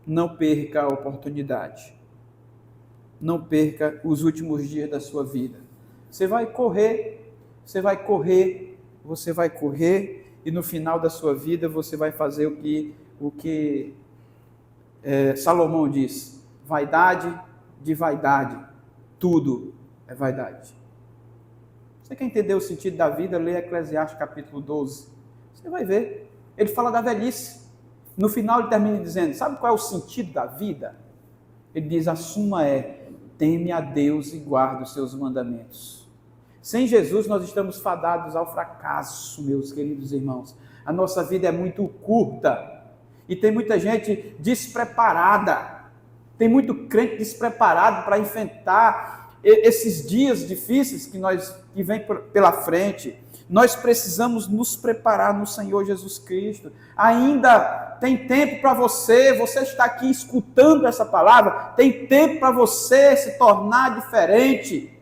Não perca a oportunidade. Não perca os últimos dias da sua vida. Você vai correr, e no final da sua vida você vai fazer o que Salomão diz: vaidade de vaidade, tudo é vaidade. Você quer entender o sentido da vida? Lê Eclesiastes capítulo 12. Você vai ver. Ele fala da velhice. No final ele termina dizendo: sabe qual é o sentido da vida? Ele diz: a suma é: teme a Deus e guarda os seus mandamentos. Sem Jesus nós estamos fadados ao fracasso, meus queridos irmãos. A nossa vida é muito curta. E tem muita gente despreparada. Tem muito crente despreparado para enfrentar esses dias difíceis que vem pela frente. Nós precisamos nos preparar no Senhor Jesus Cristo. Ainda tem tempo para você está aqui escutando essa palavra, tem tempo para você se tornar diferente.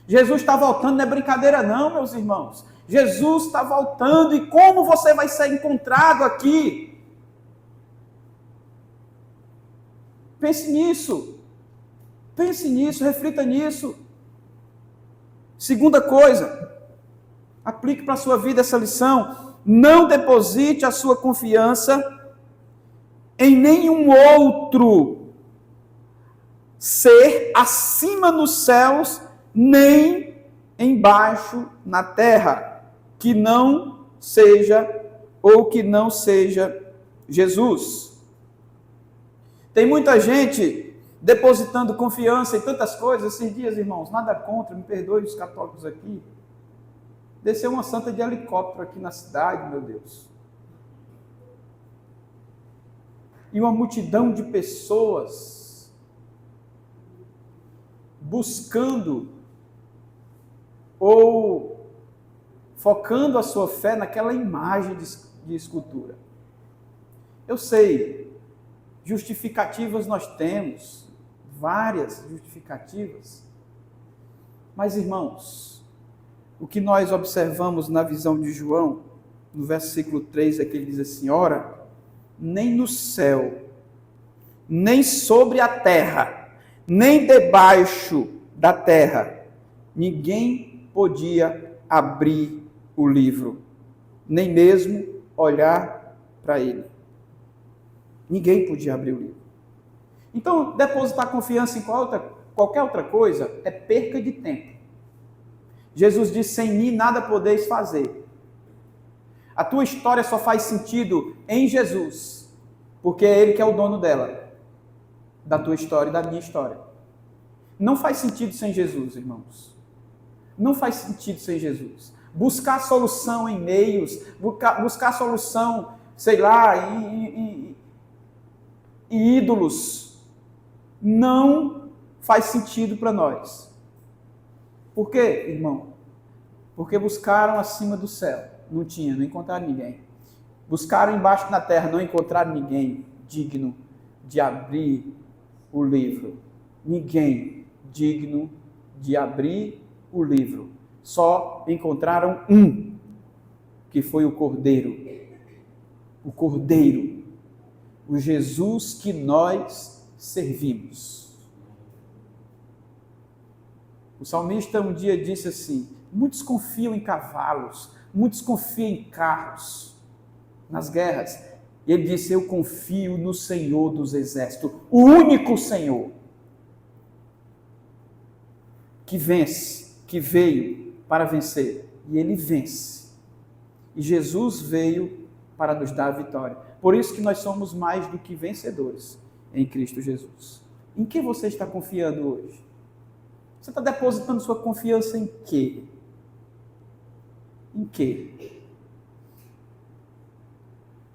Jesus está voltando, não é brincadeira não, meus irmãos. Jesus está voltando, e como você vai ser encontrado aqui? Pense nisso, reflita nisso. Segunda coisa, aplique para a sua vida essa lição: não deposite a sua confiança em nenhum outro ser acima nos céus, nem embaixo na terra, que não seja Jesus. Tem muita gente depositando confiança em tantas coisas. Esses dias, irmãos, nada contra, me perdoe os católicos aqui, desceu uma santa de helicóptero aqui na cidade, meu Deus. E uma multidão de pessoas buscando ou focando a sua fé naquela imagem de escultura. Eu sei, justificativas nós temos, várias justificativas. Mas, irmãos, o que nós observamos na visão de João, no versículo 3, é que ele diz assim: ora, nem no céu, nem sobre a terra, nem debaixo da terra, ninguém podia abrir o livro, nem mesmo olhar para ele. Ninguém podia abrir o livro. Então, depositar confiança em qualquer outra coisa é perca de tempo. Jesus disse: sem mim nada podeis fazer. A tua história só faz sentido em Jesus, porque é Ele que é o dono dela, da tua história e da minha história. Não faz sentido sem Jesus, irmãos. Não faz sentido sem Jesus. Buscar solução em meios, buscar solução, sei lá, em ídolos, não faz sentido para nós. Por quê, irmão? Porque buscaram acima do céu, não encontraram ninguém. Buscaram embaixo na terra, não encontraram ninguém digno de abrir o livro. Ninguém digno de abrir o livro. Só encontraram um, que foi o Cordeiro. O Cordeiro. O Jesus que nós servimos. O salmista um dia disse assim: muitos confiam em cavalos, muitos confiam em carros, nas guerras. E ele disse: eu confio no Senhor dos Exércitos, o único Senhor, que vence, que veio para vencer. E ele vence. E Jesus veio para nos dar a vitória. Por isso que nós somos mais do que vencedores em Cristo Jesus. Em que você está confiando hoje? Você está depositando sua confiança em quê? Em quê?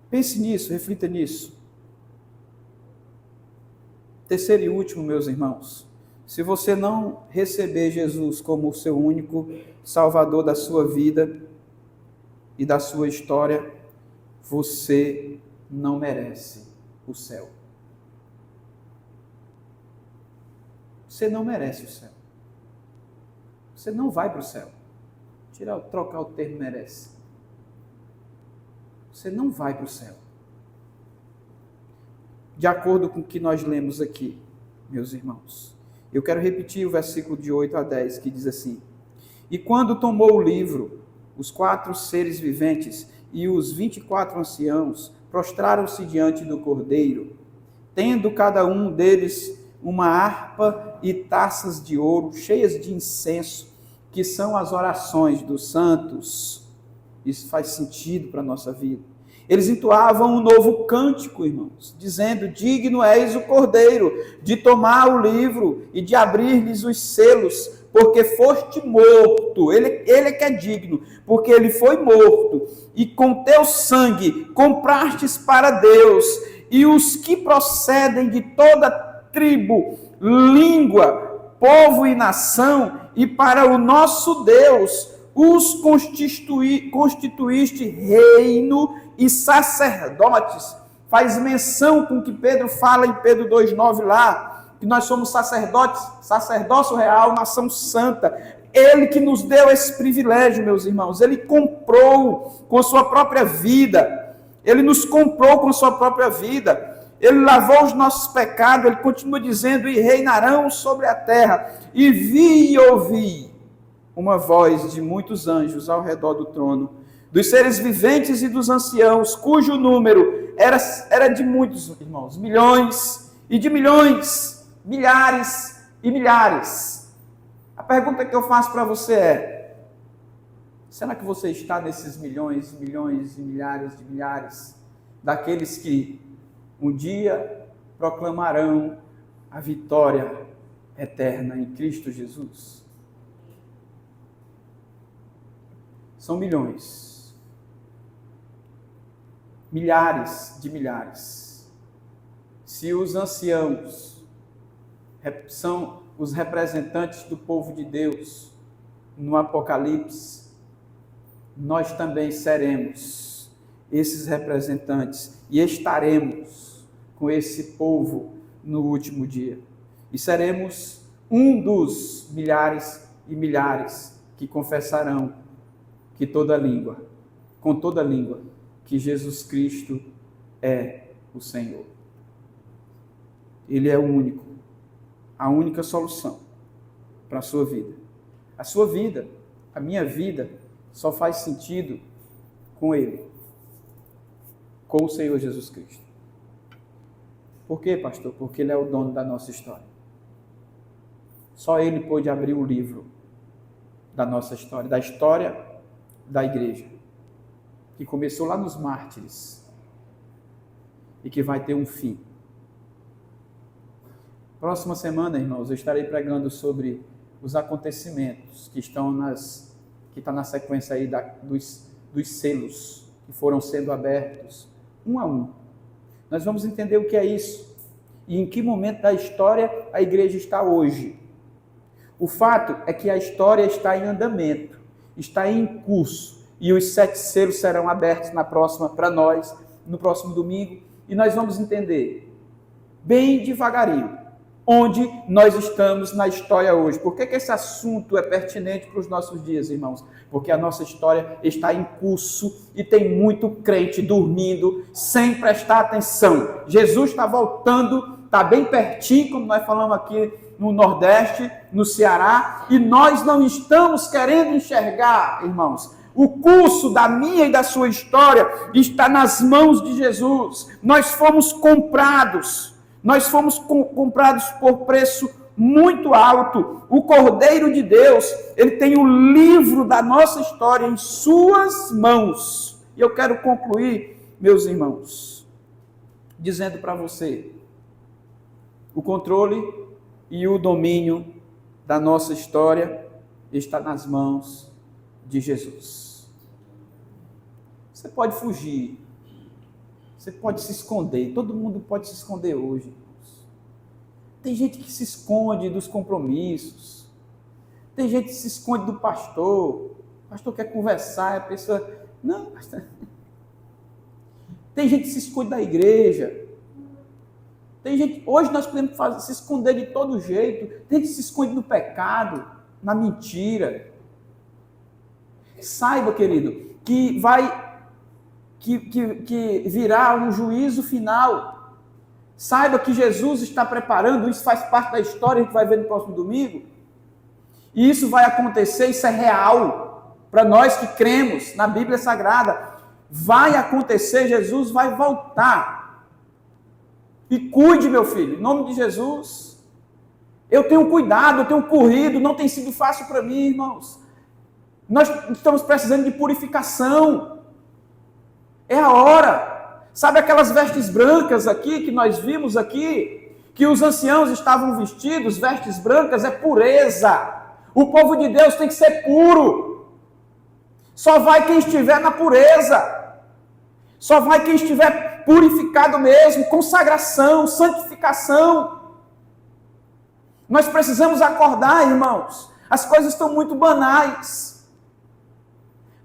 Pense nisso, reflita nisso. Terceiro e último, meus irmãos, se você não receber Jesus como o seu único Salvador da sua vida e da sua história, você não merece o céu. Você não merece o céu. Você não vai para o céu. Trocar o termo merece. Você não vai para o céu. De acordo com o que nós lemos aqui, meus irmãos. Eu quero repetir o versículo de 8 a 10, que diz assim: e quando tomou o livro, os 4 seres viventes e os 24 anciãos prostraram-se diante do Cordeiro, tendo cada um deles uma harpa e taças de ouro cheias de incenso, que são as orações dos santos. Isso faz sentido para a nossa vida. Eles entoavam um novo cântico, irmãos, dizendo: digno és o Cordeiro de tomar o livro e de abrir-lhes os selos, porque foste morto. Ele é que é digno, porque ele foi morto, e com teu sangue comprastes para Deus, e os que procedem de toda tribo, língua, povo e nação, e para o nosso Deus os constituíste reino e sacerdotes. Faz menção com o que Pedro fala em Pedro 2,9 lá, que nós somos sacerdotes, sacerdócio real, nação santa. Ele que nos deu esse privilégio, meus irmãos. Ele comprou com sua própria vida. Ele nos comprou com sua própria vida. Ele lavou os nossos pecados. Ele continua dizendo: e reinarão sobre a terra. E vi e ouvi uma voz de muitos anjos ao redor do trono, dos seres viventes e dos anciãos, cujo número era de muitos, irmãos, milhões e de milhões, milhares e milhares. A pergunta que eu faço para você é: será que você está nesses milhões, milhões e milhares de milhares, daqueles que um dia proclamarão a vitória eterna em Cristo Jesus? São milhões, milhares de milhares. Se os anciãos são os representantes do povo de Deus no Apocalipse, nós também seremos esses representantes e estaremos com esse povo no último dia. E seremos um dos milhares e milhares que confessarão que com toda língua, que Jesus Cristo é o Senhor. Ele é o único, a única solução para a sua vida. A sua vida, a minha vida, só faz sentido com Ele, com o Senhor Jesus Cristo. Por quê, pastor? Porque Ele é o dono da nossa história. Só Ele pôde abrir o livro da nossa história, da história da igreja, que começou lá nos mártires e que vai ter um fim. Próxima semana, irmãos, eu estarei pregando sobre os acontecimentos que está na sequência aí dos selos que foram sendo abertos, um a um. Nós vamos entender o que é isso e em que momento da história a igreja está hoje. O fato é que a história está em andamento, está em curso, e os 7 selos serão abertos para nós, no próximo domingo, e nós vamos entender, bem devagarinho, onde nós estamos na história hoje. Por que esse assunto é pertinente para os nossos dias, irmãos? Porque a nossa história está em curso e tem muito crente dormindo sem prestar atenção. Jesus está voltando, está bem pertinho, como nós falamos aqui no Nordeste, no Ceará, e nós não estamos querendo enxergar, irmãos. O curso da minha e da sua história está nas mãos de Jesus. Nós fomos comprados. Nós fomos comprados por preço muito alto. O Cordeiro de Deus, ele tem o livro da nossa história em suas mãos. E eu quero concluir, meus irmãos, dizendo para você, o controle e o domínio da nossa história está nas mãos de Jesus. Você pode fugir, você pode se esconder, todo mundo pode se esconder hoje. Tem gente que se esconde dos compromissos, tem gente que se esconde do pastor, o pastor quer conversar, a pessoa, não, pastor. Tem gente que se esconde da igreja, tem gente, hoje nós podemos se esconder de todo jeito, tem gente que se esconde no pecado, na mentira. Saiba, querido, que virá um juízo final. Saiba que Jesus está preparando, isso faz parte da história, a gente vai ver no próximo domingo. E isso vai acontecer, isso é real, para nós que cremos na Bíblia Sagrada. Vai acontecer, Jesus vai voltar. E cuide, meu filho, em nome de Jesus. Eu tenho cuidado, eu tenho corrido, não tem sido fácil para mim, irmãos. Nós estamos precisando de purificação. É a hora. Sabe aquelas vestes brancas aqui, que nós vimos aqui, que os anciãos estavam vestidos, vestes brancas, é pureza. O povo de Deus tem que ser puro. Só vai quem estiver na pureza. Só vai quem estiver purificado mesmo, consagração, santificação. Nós precisamos acordar, irmãos. As coisas estão muito banais.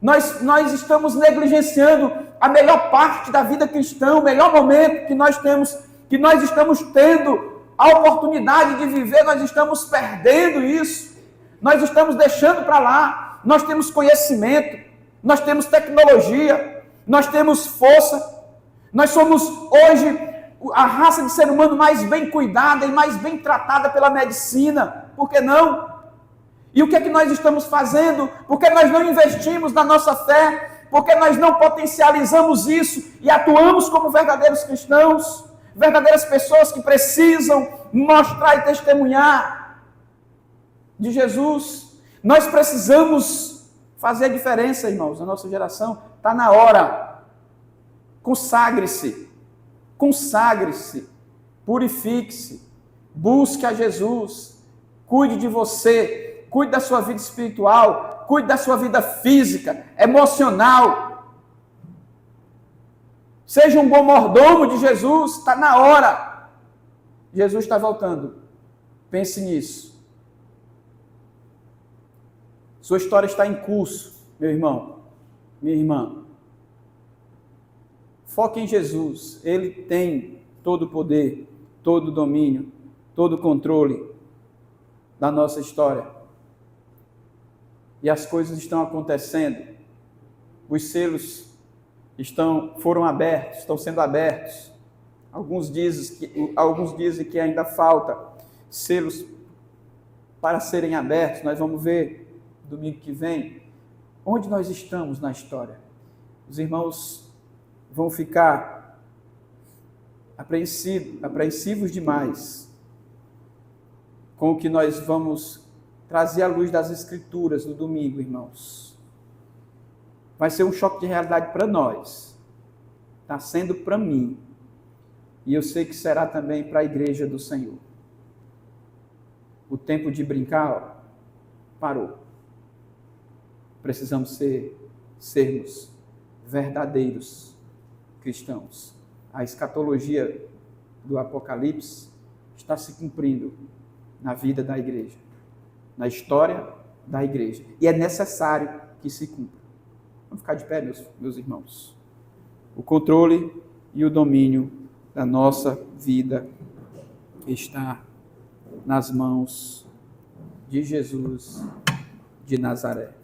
Nós estamos negligenciando a melhor parte da vida cristã, o melhor momento que nós temos, que nós estamos tendo a oportunidade de viver, nós estamos perdendo isso. Nós estamos deixando para lá. Nós temos conhecimento, nós temos tecnologia, nós temos força. Nós somos hoje a raça de ser humano mais bem cuidada e mais bem tratada pela medicina. Por que não? E o que é que nós estamos fazendo? Por que nós não investimos na nossa fé? Por que nós não potencializamos isso e atuamos como verdadeiros cristãos? Verdadeiras pessoas que precisam mostrar e testemunhar de Jesus. Nós precisamos fazer a diferença, irmãos, na nossa geração. Está na hora. Consagre-se. Consagre-se. Purifique-se. Busque a Jesus. Cuide de você. Cuide da sua vida espiritual, cuide da sua vida física, emocional. Seja um bom mordomo de Jesus, está na hora. Jesus está voltando. Pense nisso. Sua história está em curso, meu irmão, minha irmã. Foque em Jesus. Ele tem todo o poder, todo o domínio, todo o controle da nossa história. E as coisas estão acontecendo. Os selos foram abertos, estão sendo abertos. Alguns dizem que ainda falta selos para serem abertos. Nós vamos ver domingo que vem onde nós estamos na história. Os irmãos vão ficar apreensivos demais com o que nós vamos trazer à luz das Escrituras no domingo, irmãos. Vai ser um choque de realidade para nós. Está sendo para mim. E eu sei que será também para a igreja do Senhor. O tempo de brincar, parou. Precisamos sermos verdadeiros cristãos. A escatologia do Apocalipse está se cumprindo na vida da igreja, na história da igreja. E é necessário que se cumpra. Vamos ficar de pé, meus irmãos. O controle e o domínio da nossa vida está nas mãos de Jesus de Nazaré.